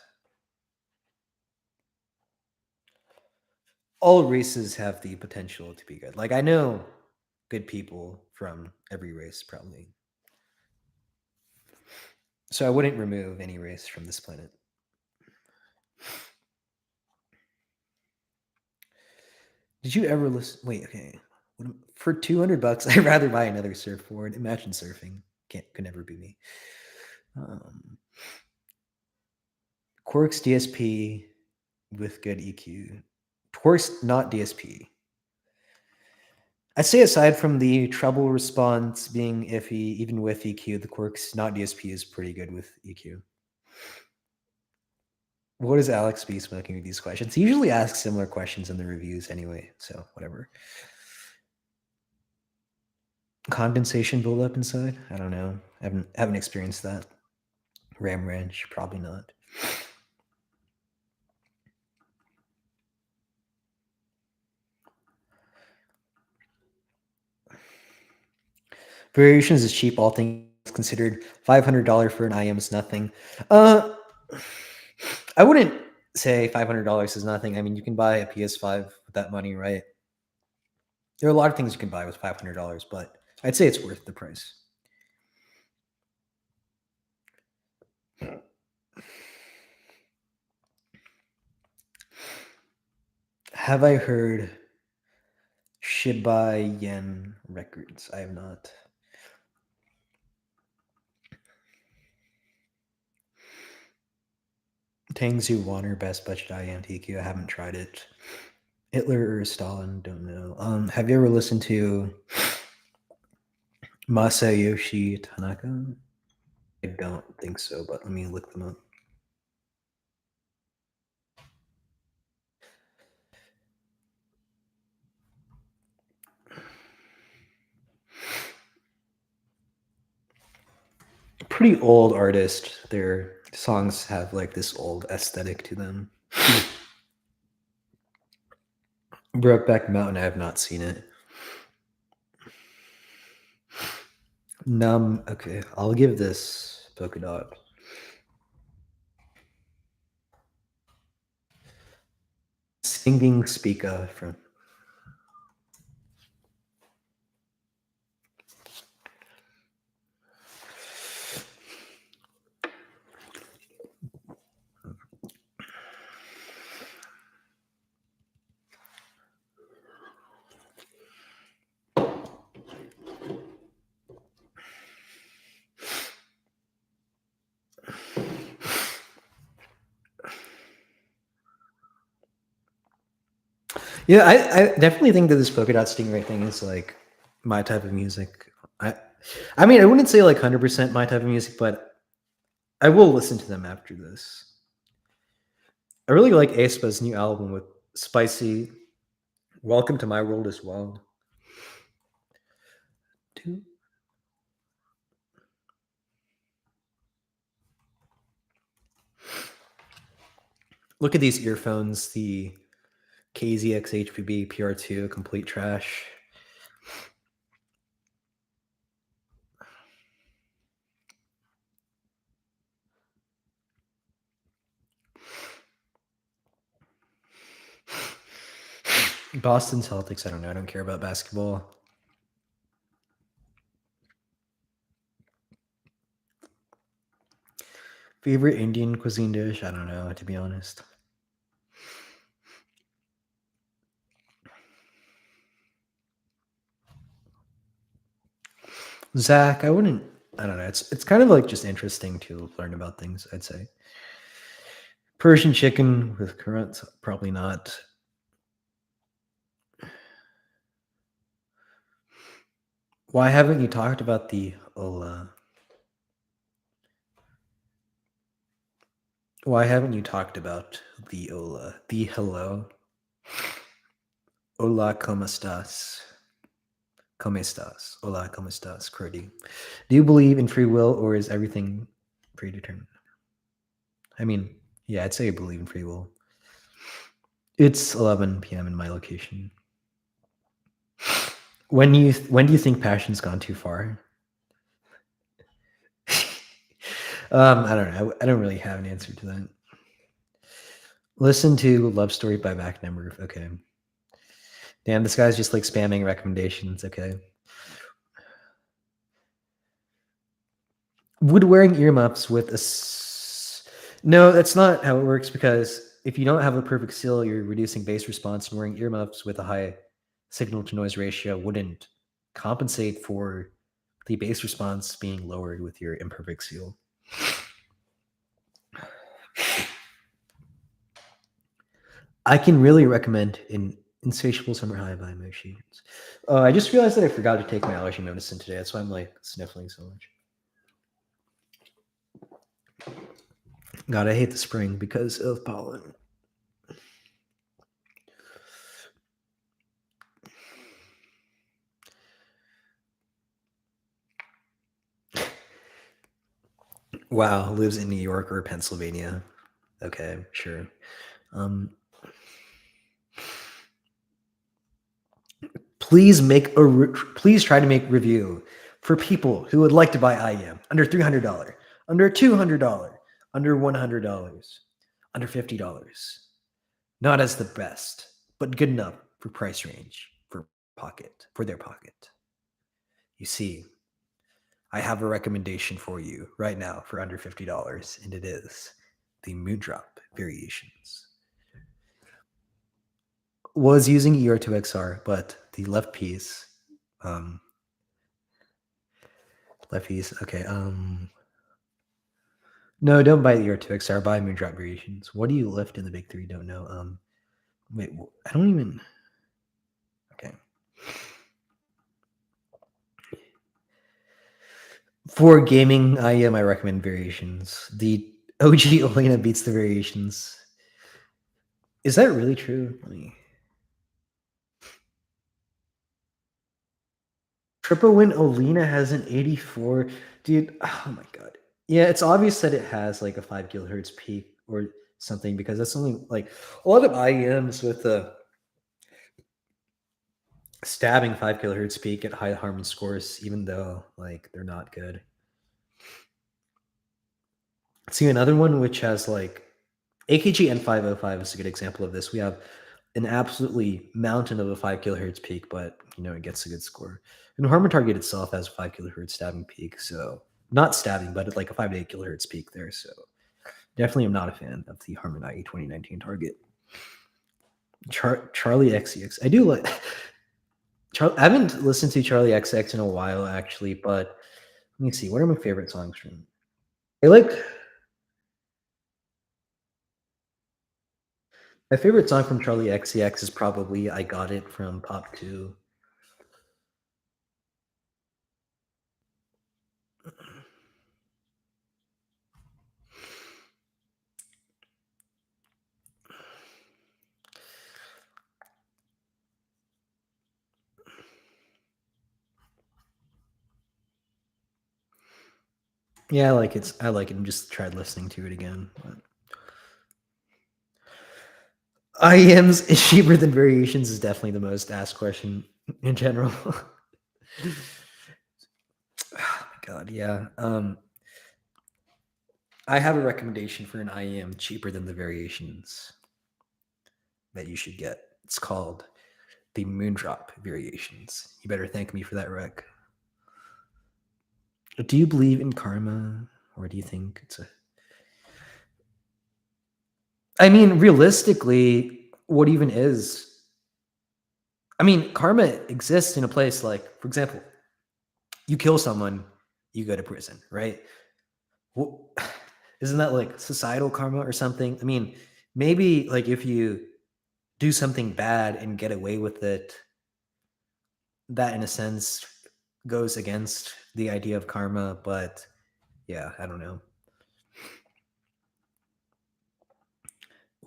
all races have the potential to be good. Like I know good people from every race, probably. So I wouldn't remove any race from this planet. Did you ever listen? Wait, okay. For $200, I'd rather buy another surfboard. Imagine surfing. Could never be me. Quark's DSP with good EQ. Quark's not DSP. I'd say aside from the treble response being iffy, even with EQ, the Quark's not DSP is pretty good with EQ. What is Alex B smoking with these questions? He usually asks similar questions in the reviews anyway, so whatever. Condensation buildup inside? I don't know. I haven't experienced that. Ram Ranch, probably not. Variations is cheap, all things considered. $500 for an IM is nothing. I wouldn't say $500 is nothing. I mean, you can buy a PS5 with that money, right? There are a lot of things you can buy with $500, but I'd say it's worth the price. Have I heard Shiba Yen Records? I have not. Tangzu Water, best budget IMTQ. I haven't tried it. Hitler or Stalin, don't know. Have you ever listened to Masayoshi Tanaka? I don't think so, but let me look them up. Pretty old artist. Their songs have like this old aesthetic to them. Brokeback Mountain, I have not seen it. Okay, I'll give this Polka Dot. Singing Speaker from. Yeah, I definitely think that this polka dot stingray thing is like my type of music. I mean, I wouldn't say like 100% my type of music, but I will listen to them after this. I really like aespa's new album with Spicy. Welcome to My World as well. Look at these earphones, the KZX HPB PR2, complete trash. Boston Celtics, I don't know. I don't care about basketball. Favorite Indian cuisine dish? I don't know, to be honest. Zach, I don't know. It's kind of like just interesting to learn about things, I'd say. Persian chicken with currants? Probably not. Why haven't you talked about the Ola? Why haven't you talked about the Ola? The hello? Hola, ¿cómo estás? ¿Cómo estás? Hola, ¿cómo estás, Kurdi? Do you believe in free will or is everything predetermined? I mean, yeah, I'd say I believe in free will. It's 11 p.m. in my location. When do you think passion's gone too far? I don't know. I don't really have an answer to that. Listen to Love Story by Back Number. Okay. Damn, this guy's just like spamming recommendations. Okay. Would wearing earmuffs with no, that's not how it works because if you don't have a perfect seal, you're reducing bass response, and wearing earmuffs with a high signal to noise ratio wouldn't compensate for the bass response being lowered with your imperfect seal. I can really recommend an Insatiable Summer High by Moshi. I just realized that I forgot to take my allergy medicine today. That's why I'm like sniffling so much. God, I hate the spring because of pollen. Wow, lives in New York or Pennsylvania. Okay, sure. Please please try to make review for people who would like to buy IEM under $300, under $200, under $100, under $50. Not as the best, but good enough for price range for their pocket. You see, I have a recommendation for you right now for under $50, and it is the Moondrop variations. Was using ER2XR, but the left piece, okay. No, don't buy the ER2XR. Buy Moondrop variations. What do you lift in the big three? Don't know. Wait, I don't even. Okay. For gaming, I recommend variations. The OG Olena beats the variations. Is that really true? Let me Triple Win Olena has an 84. Dude, oh my god. Yeah, it's obvious that it has like a 5 kilohertz peak or something because that's only like a lot of IEMs with a stabbing 5 kilohertz peak at high Harman scores, even though like they're not good. See another one which has like AKG N505 is a good example of this. We have an absolutely mountain of a 5 kilohertz peak, but it gets a good score. And Harman Target itself has a 5 kilohertz stabbing peak, so not stabbing, but like a 5 to 8 kilohertz peak there. So definitely am not a fan of the Harman IE 2019 Target. Charlie XCX. I do like I haven't listened to Charlie XX in a while actually, but let me see. What are my favorite songs from? I like my favorite song from Charlie XCX is probably I Got It from Pop 2. Yeah, I like it. I like it and just tried listening to it again. But IEMs is cheaper than variations is definitely the most asked question in general. Oh my god, yeah. I have a recommendation for an IEM cheaper than the variations that you should get. It's called the Moondrop Variations. You better thank me for that rec. Do you believe in karma, or do you think it's a? I mean, realistically, what even is? I mean, karma exists in a place like, for example, you kill someone, you go to prison, right? Well, isn't that like societal karma or something? I mean, maybe like if you do something bad and get away with it, that in a sense goes against the idea of karma, but yeah, I don't know.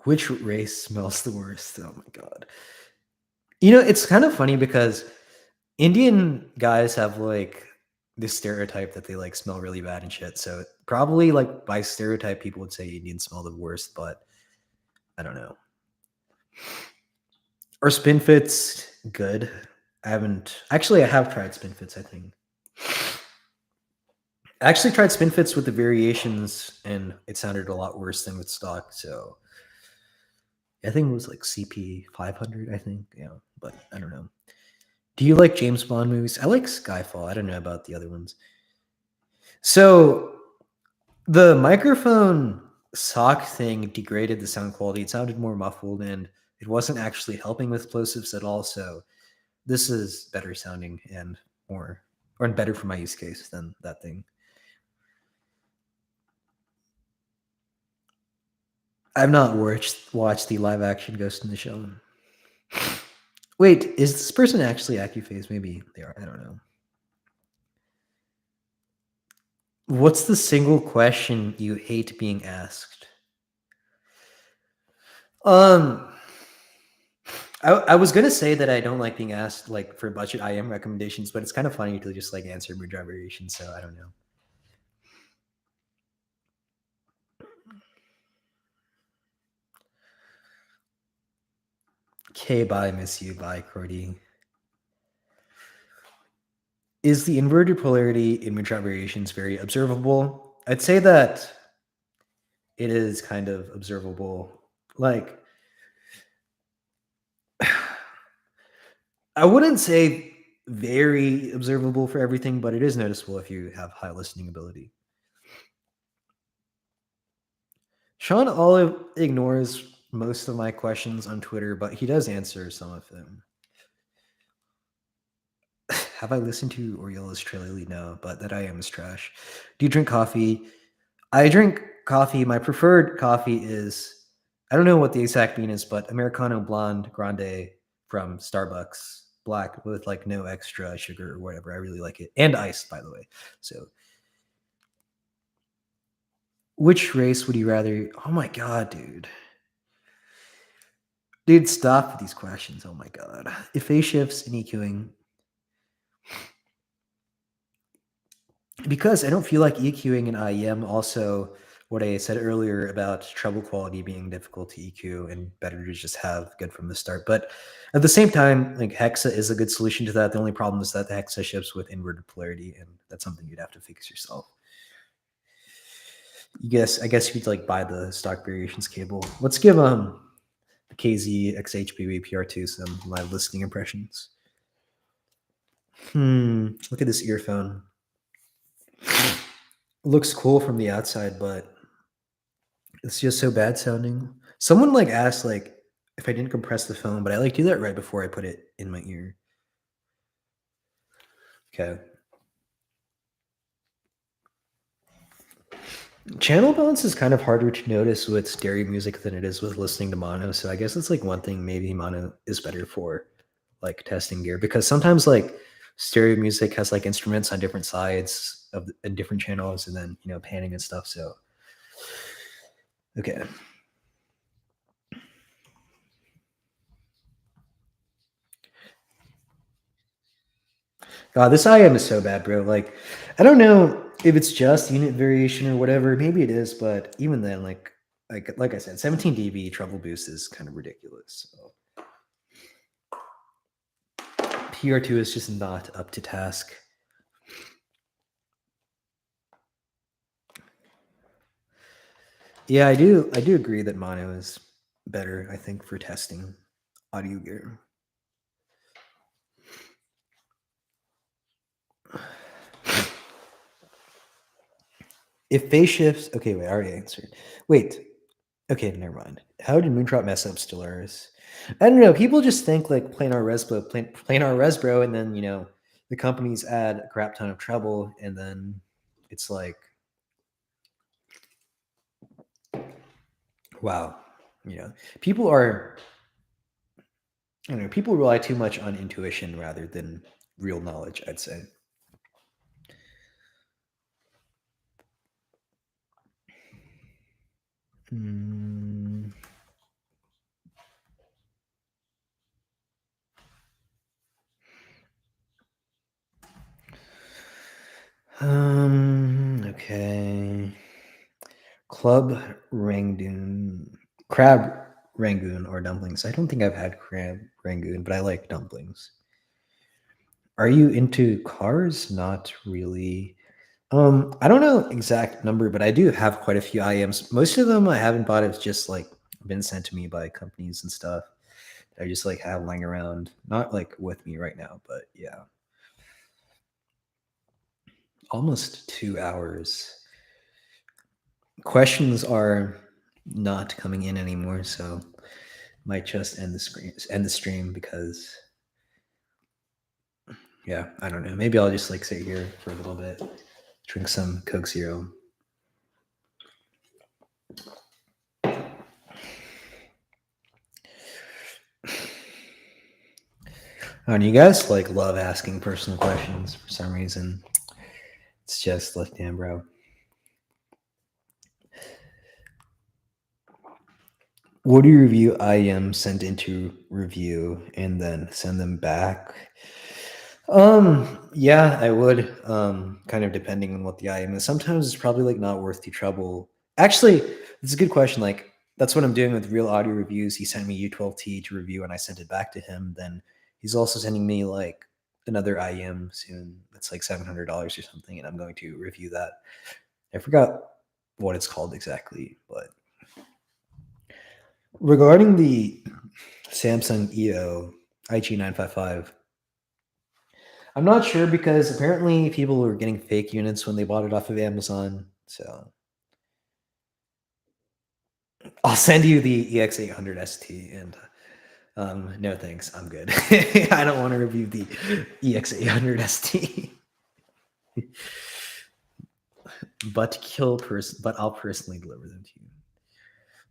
Which race smells the worst? Oh my god. It's kind of funny because Indian guys have like this stereotype that they like smell really bad and shit. So probably like by stereotype, people would say Indians smell the worst, but I don't know. Are spin fits good? I haven't actually. I have tried spin fits. I think I actually tried spin fits with the variations, and it sounded a lot worse than with stock. So I think it was like CP 500. I think but I don't know. Do you like James Bond movies? I like Skyfall. I don't know about the other ones. So the microphone sock thing degraded the sound quality. It sounded more muffled, and it wasn't actually helping with plosives at all. So this is better sounding and more or better for my use case than that thing. I've not watched the live action Ghost in the Shell. Wait, is this person actually AccuPhase? Maybe they are. I don't know. What's the single question you hate being asked? Um, I was gonna say that I don't like being asked like for budget IM recommendations, but it's kind of funny to just like answer mood drive variations. So I don't know. Okay, bye, miss you, bye, Cordy. Is the inverted polarity in mood drive variations very observable? I'd say that it is kind of observable. Like, I wouldn't say very observable for everything, but it is noticeable if you have high listening ability. Sean Olive ignores most of my questions on Twitter, but he does answer some of them. Have I listened to Orioles Trilly? No, but that I am is trash. Do you drink coffee? I drink coffee. My preferred coffee is, I don't know what the exact bean is, but Americano Blonde Grande from Starbucks, black with like no extra sugar or whatever. I really like it. And ice, by the way. So Which race would you rather? Oh my god, dude. Dude, stop with these questions. Oh my god. If phase shifts and EQing, because I don't feel like EQing and IEM also what I said earlier about treble quality being difficult to EQ and better to just have good from the start. But at the same time, like Hexa is a good solution to that. The only problem is that the Hexa ships with inverted polarity, and that's something you'd have to fix yourself. I guess you could like buy the stock variations cable. Let's give the KZ XHBB PR2 some live listening impressions. Look at this earphone. It looks cool from the outside, but it's just so bad sounding. Someone like asked like if I didn't compress the phone, but I like do that right before I put it in my ear. Okay. Channel balance is kind of harder to notice with stereo music than it is with listening to mono. So I guess it's like one thing maybe mono is better for like testing gear because sometimes like stereo music has like instruments on different sides of and different channels and then panning and stuff. So okay. God, this IM is so bad, bro. Like, I don't know if it's just unit variation or whatever. Maybe it is, but even then, like I said, 17 dB treble boost is kind of ridiculous. So. PR2 is just not up to task. Yeah, I do agree that mono is better, I think, for testing audio gear. If phase shifts, okay, wait, I already answered. Wait, okay, never mind. How did Moontrot mess up Stellaris? I don't know. People just think like planar resbro, planar resbro, and then the companies add a crap ton of treble, and then it's like, wow, people are, I don't know, people rely too much on intuition rather than real knowledge. I'd say. Mm. Okay. Club Rangoon, crab Rangoon or dumplings. I don't think I've had crab Rangoon, but I like dumplings. Are you into cars? Not really. I don't know exact number, but I do have quite a few IMs. Most of them I haven't bought. It's just like been sent to me by companies and stuff. I just like have lying around, not like with me right now, but yeah. Almost 2 hours. Questions are not coming in anymore, so might just end the stream because yeah, I don't know. Maybe I'll just like sit here for a little bit, drink some Coke Zero. And you guys like love asking personal questions for some reason. It's just like damn, bro. Would you review IM send into review and then send them back? Yeah, I would. Kind of depending on what the item is. Sometimes it's probably like not worth the trouble. Actually, it's a good question. Like that's what I'm doing with real audio reviews. He sent me U12T to review and I sent it back to him. Then he's also sending me like another IM soon. That's like $700 or something, and I'm going to review that. I forgot what it's called exactly, but regarding the Samsung EO IG955. I'm not sure because apparently people were getting fake units when they bought it off of Amazon. So I'll send you the EX800 ST and no thanks, I'm good. I don't want to review the EX800 ST. but I'll personally deliver them to you.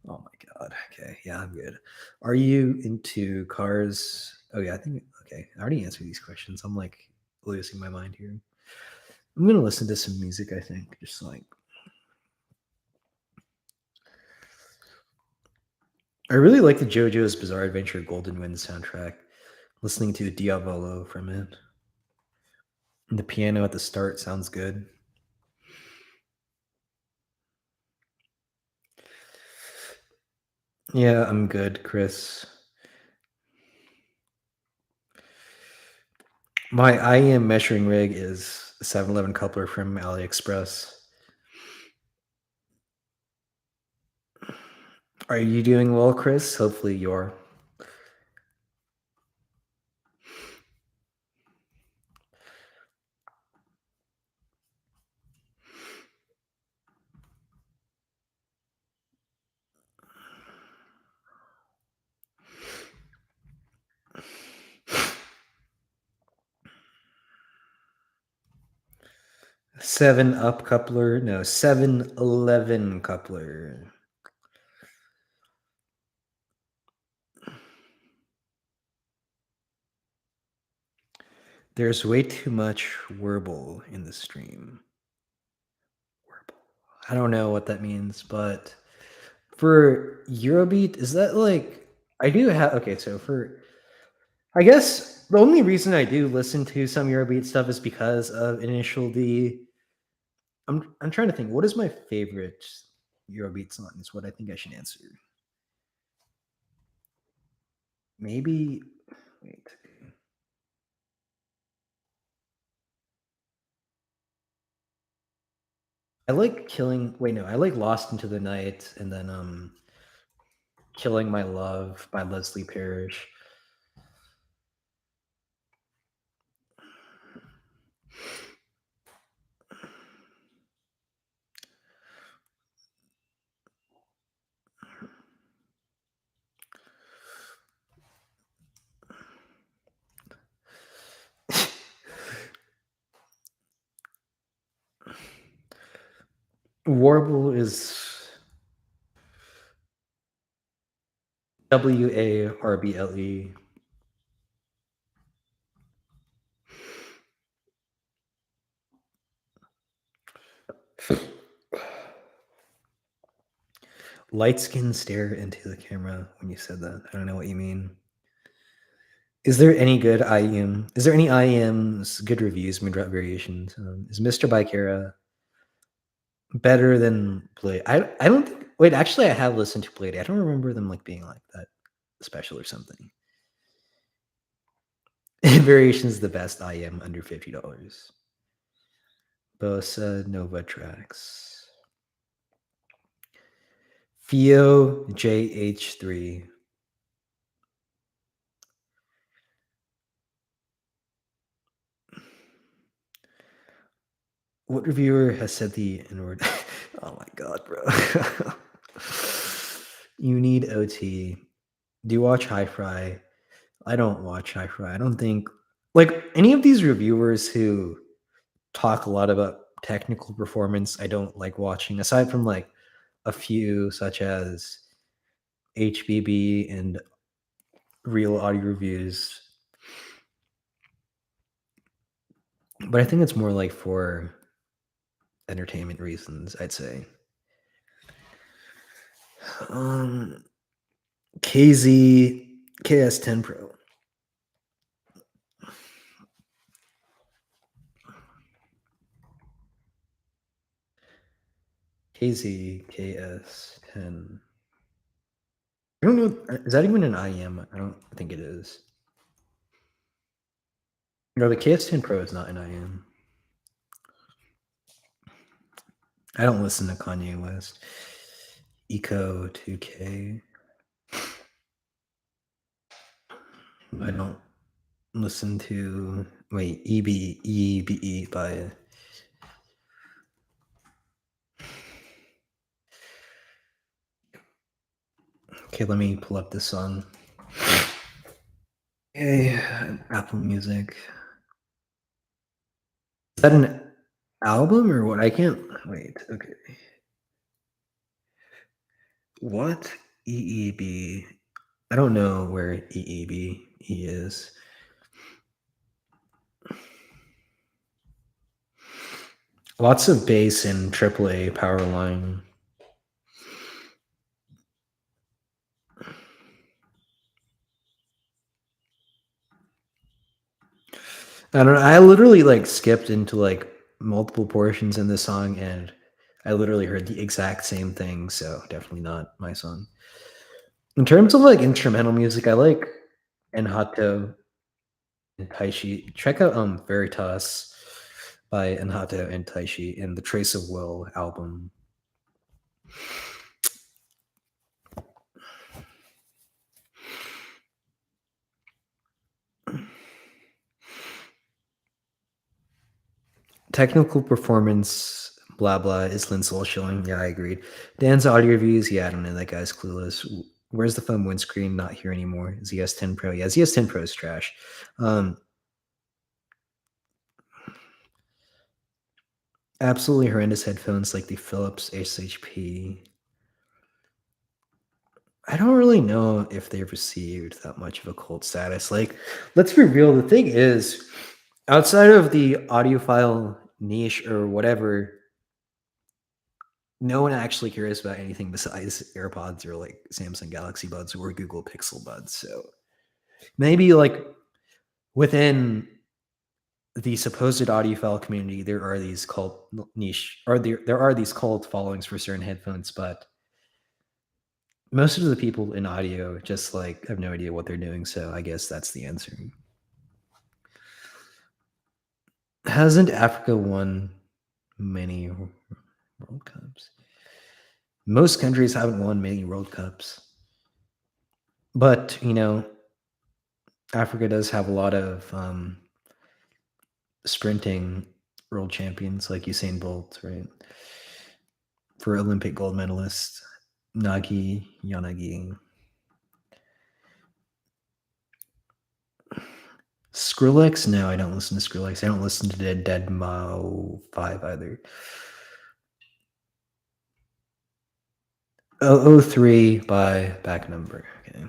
Oh my god. Okay, yeah, I'm good. Are you into cars? Oh yeah, I think okay. I already answered these questions. I'm like losing my mind here. I'm gonna listen to some music, I think. Just like I really like the JoJo's Bizarre Adventure Golden Wind soundtrack. Listening to Diavolo from it. And the piano at the start sounds good. Yeah, I'm good, Chris. My IEM measuring rig is a 7-Eleven coupler from AliExpress. Are you doing well, Chris? Hopefully you're. 7-Up coupler? No, 7-Eleven coupler. There's way too much warble in the stream. Warble. I don't know what that means, but for Eurobeat, is that like I do have okay, so for I guess the only reason I do listen to some Eurobeat stuff is because of Initial D. I'm trying to think, what is my favorite Eurobeat song is what I think I should answer. Maybe wait. I like killing wait, no, I like Lost into the Night and then Killing My Love by Leslie Parrish. Warble is WARBLE. Light skin stare into the camera when you said that. I don't know what you mean. Is there any good IEM? Is there any IEMs, good reviews, mid-drop variations? Is Mr. Bikera better than Blade? I don't think. Wait, actually, I have listened to Blade. I don't remember them like being like that special or something. Variation is the best IEM under $50. Bosa Nova tracks. Fio JH3. What reviewer has said the N word? Oh my god, bro. You need OT. Do you watch Hi Fry? I don't watch Hi Fry. I don't think like any of these reviewers who talk a lot about technical performance, I don't like watching, aside from like a few such as HBB and Real Audio Reviews. But I think it's more like for entertainment reasons, I'd say. KZ KS10 Pro. KZ KS10. I don't know. Is that even an IEM? I don't think it is. No, the KS10 Pro is not an IEM. I don't listen to Kanye West. Eco 2K. I don't listen to wait EBE by okay. Let me pull up this song. Okay, Apple Music. Is that an album or what? I can't wait. Okay. What EEB? I don't know where EEB is. Lots of bass in AAA power line. I don't know. I literally like skipped into like multiple portions in the song and I literally heard the exact same thing, so definitely not my song. In terms of like instrumental music, I like Enhato and Taishi. Check out Veritas by Enhato and Taishi in the Trace of Will album. Technical performance, blah blah, is Lin Soul Shilling. Yeah, I agreed. Dan's audio reviews, yeah, I don't know. That guy's clueless. Where's the phone windscreen? Not here anymore. ZS10 Pro. Yeah, ZS10 Pro is trash. Absolutely horrendous headphones like the Philips SHP. I don't really know if they've received that much of a cult status. Like, let's be real. The thing is, outside of the audiophile niche or whatever, no one actually cares about anything besides AirPods or like Samsung Galaxy Buds or Google Pixel Buds. So maybe like within the supposed audiophile community, there are these cult niche or there are these cult followings for certain headphones, but most of the people in audio just like have no idea what they're doing. So I guess that's the answer. Hasn't Africa won many World Cups? Most countries haven't won many World Cups. But, Africa does have a lot of sprinting world champions like Usain Bolt, right? For Olympic gold medalist, Nagi Yanagi. Skrillex? No, I don't listen to Skrillex. I don't listen to Dead Mo 5 either. 003 by back number. Okay.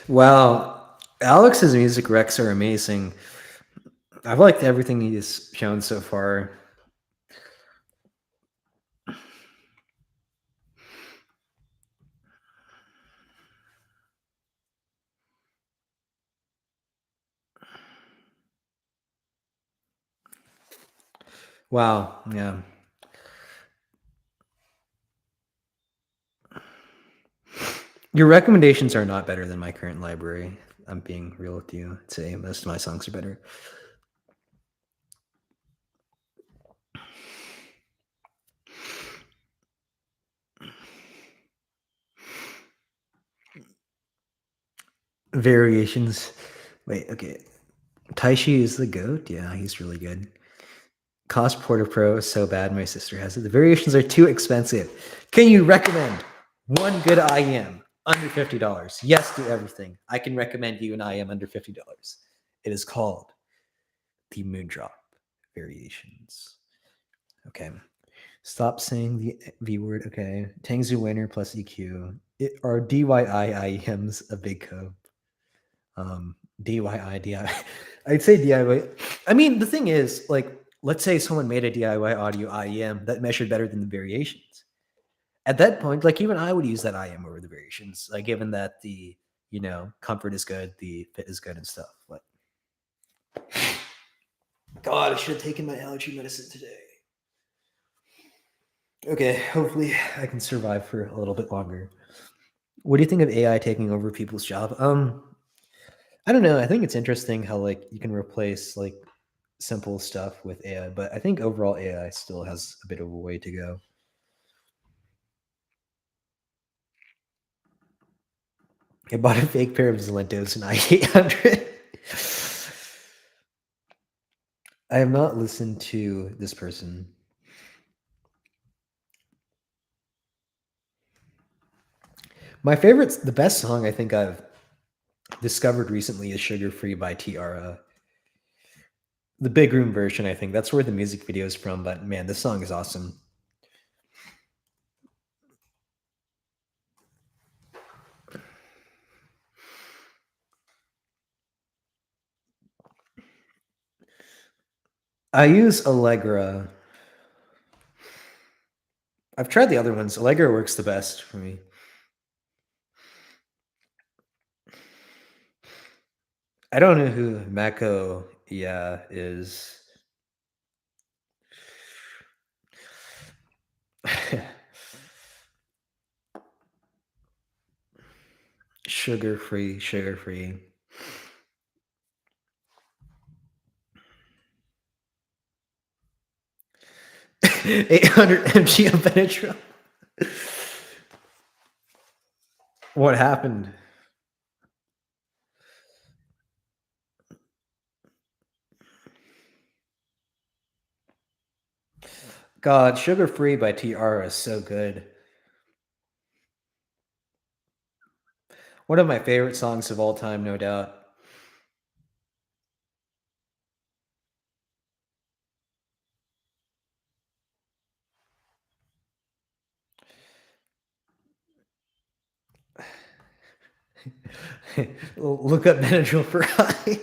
Wow. Alex's music recs are amazing. I've liked everything he's shown so far. Wow. Yeah. Your recommendations are not better than my current library. I'm being real with you. I'd say most of my songs are better. Variations. Wait, okay. Taishi is the goat. Yeah, he's really good. Cost Porter Pro is so bad. My sister has it. The variations are too expensive. Can you recommend one good IEM under $50? Yes to everything. I can recommend you an IEM under $50. It is called the Moondrop Variations. Okay. Stop saying the V word. Okay. Tangzu winner plus EQ. Are DYI IEMs a big cope? DIY. I'd say DIY. I mean, the thing is, like, let's say someone made a DIY audio IEM that measured better than the variations. At that point, like, even I would use that IEM over the variations, like, given that the, comfort is good, the fit is good and stuff. But God, I should have taken my allergy medicine today. Okay, hopefully I can survive for a little bit longer. What do you think of AI taking over people's job? I don't know. I think it's interesting how like you can replace like simple stuff with AI, but I think overall AI still has a bit of a way to go. I bought a fake pair of Zalentos and I-800. I have not listened to this person. My favorites, the best song I think I've discovered recently is Sugar Free by Tiara. The big room version, I think. That's where the music video is from, but man, this song is awesome. I use Allegra. I've tried the other ones. Allegra works the best for me. I don't know who Mako is. Sugar free, sugar free. 800 mg of Benadryl. What happened? God, Sugar Free by TR is so good. One of my favorite songs of all time, no doubt. Look up Benadryl for high.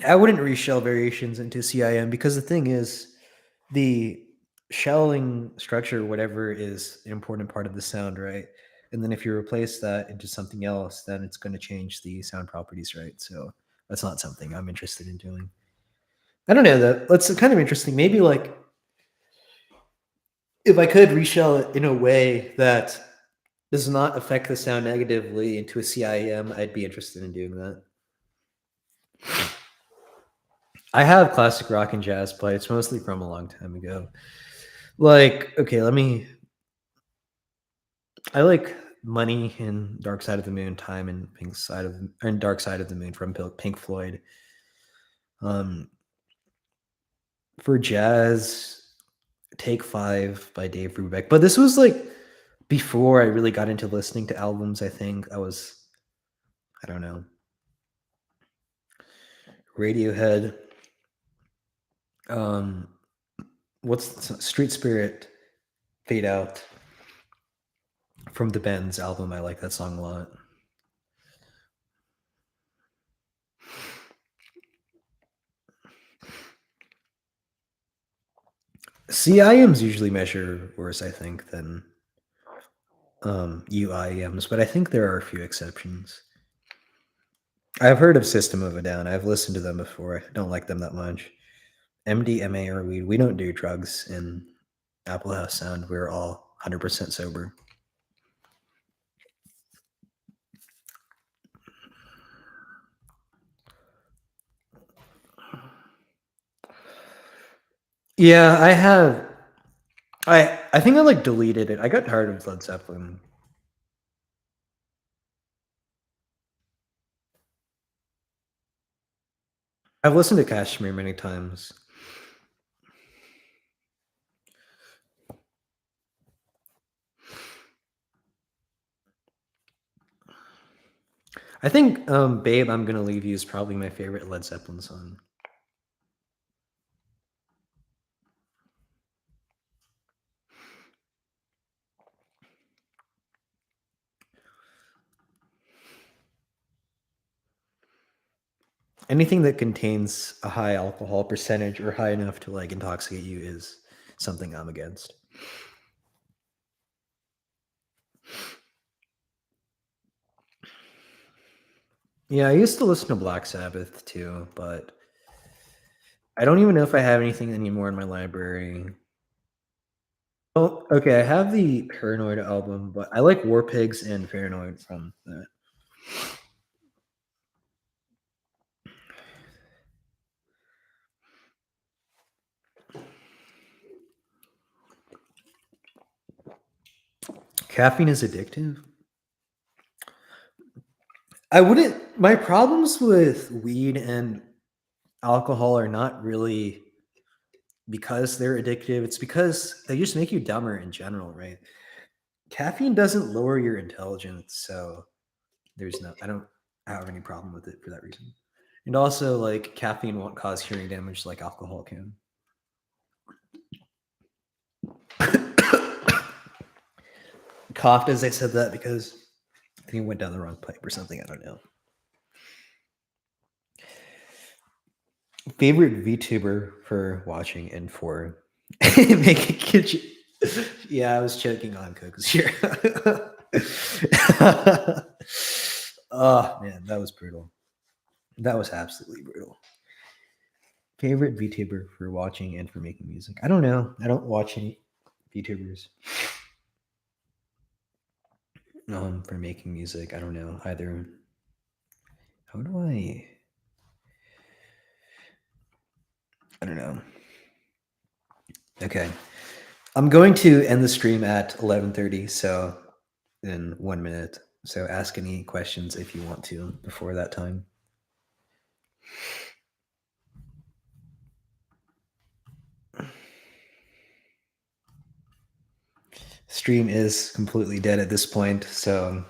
I wouldn't reshell variations into CIM because the thing is, the shelling structure, whatever, is an important part of the sound, right? And then if you replace that into something else, then it's going to change the sound properties, right? So that's not something I'm interested in doing. I don't know. That's kind of interesting. Maybe like if I could reshell it in a way that does not affect the sound negatively into a CIM, I'd be interested in doing that. I have classic rock and jazz, but it's mostly from a long time ago. Like, okay, I like Money and Dark Side of the Moon, Time and Dark Side of the Moon from Pink Floyd. For jazz, Take Five by Dave Brubeck. But this was like before I really got into listening to albums. I think I don't know, Radiohead. Um, Street Spirit, Fade Out from the Bends album. I like that song a lot. CIMs usually measure worse, I think, than UIMs, but I think there are a few exceptions. I've heard of System of a Down. I've listened to them before. I don't like them that much. MDMA or weed. We don't do drugs in Apple House Sound. We're all 100% sober. Yeah, I have. I think I like deleted it. I got tired of Led Zeppelin. I've listened to Kashmir many times. I think Babe, I'm Gonna Leave You is probably my favorite Led Zeppelin song. Anything that contains a high alcohol percentage or high enough to like intoxicate you is something I'm against. Yeah, I used to listen to Black Sabbath too, but I don't even know if I have anything anymore in my library. Oh, okay, I have the Paranoid album, but I like War Pigs and Paranoid from that. Caffeine is addictive. I wouldn't. My problems with weed and alcohol are not really because they're addictive. It's because they just make you dumber in general, right? Caffeine doesn't lower your intelligence, so I don't have any problem with it for that reason. And also, like, caffeine won't cause hearing damage like alcohol can. Coughed as I said that because I think it went down the wrong pipe or something. I don't know. Favorite VTuber for watching and for making kitchen. Yeah, I was choking on Coke Zero. Oh man, that was brutal. That was absolutely brutal. Favorite VTuber for watching and for making music? I don't know. I don't watch any VTubers. For making music, I don't know either. How do I? I don't know. Okay, I'm going to end the stream at 11:30, so in 1 minute. So ask any questions if you want to before that time. Stream is completely dead at this point, so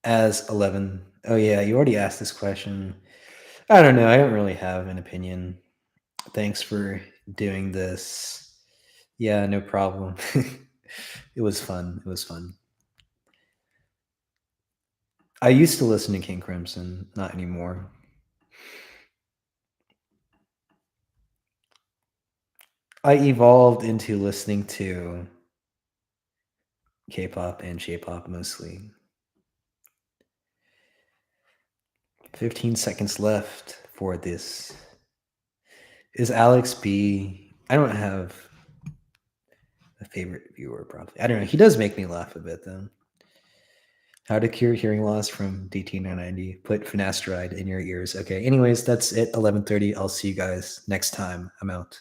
as 11. Oh yeah, you already asked this question. I don't know. I don't really have an opinion. Thanks for doing this. Yeah, no problem. It was fun. It was fun. I used to listen to King Crimson, not anymore. I evolved into listening to K-pop and J-pop mostly. 15 seconds left for this. Is Alex B? I don't have a favorite viewer, probably. I don't know. He does make me laugh a bit, though. How to cure hearing loss from DT990. Put finasteride in your ears. Okay. Anyways, that's it. 11:30. I'll see you guys next time. I'm out.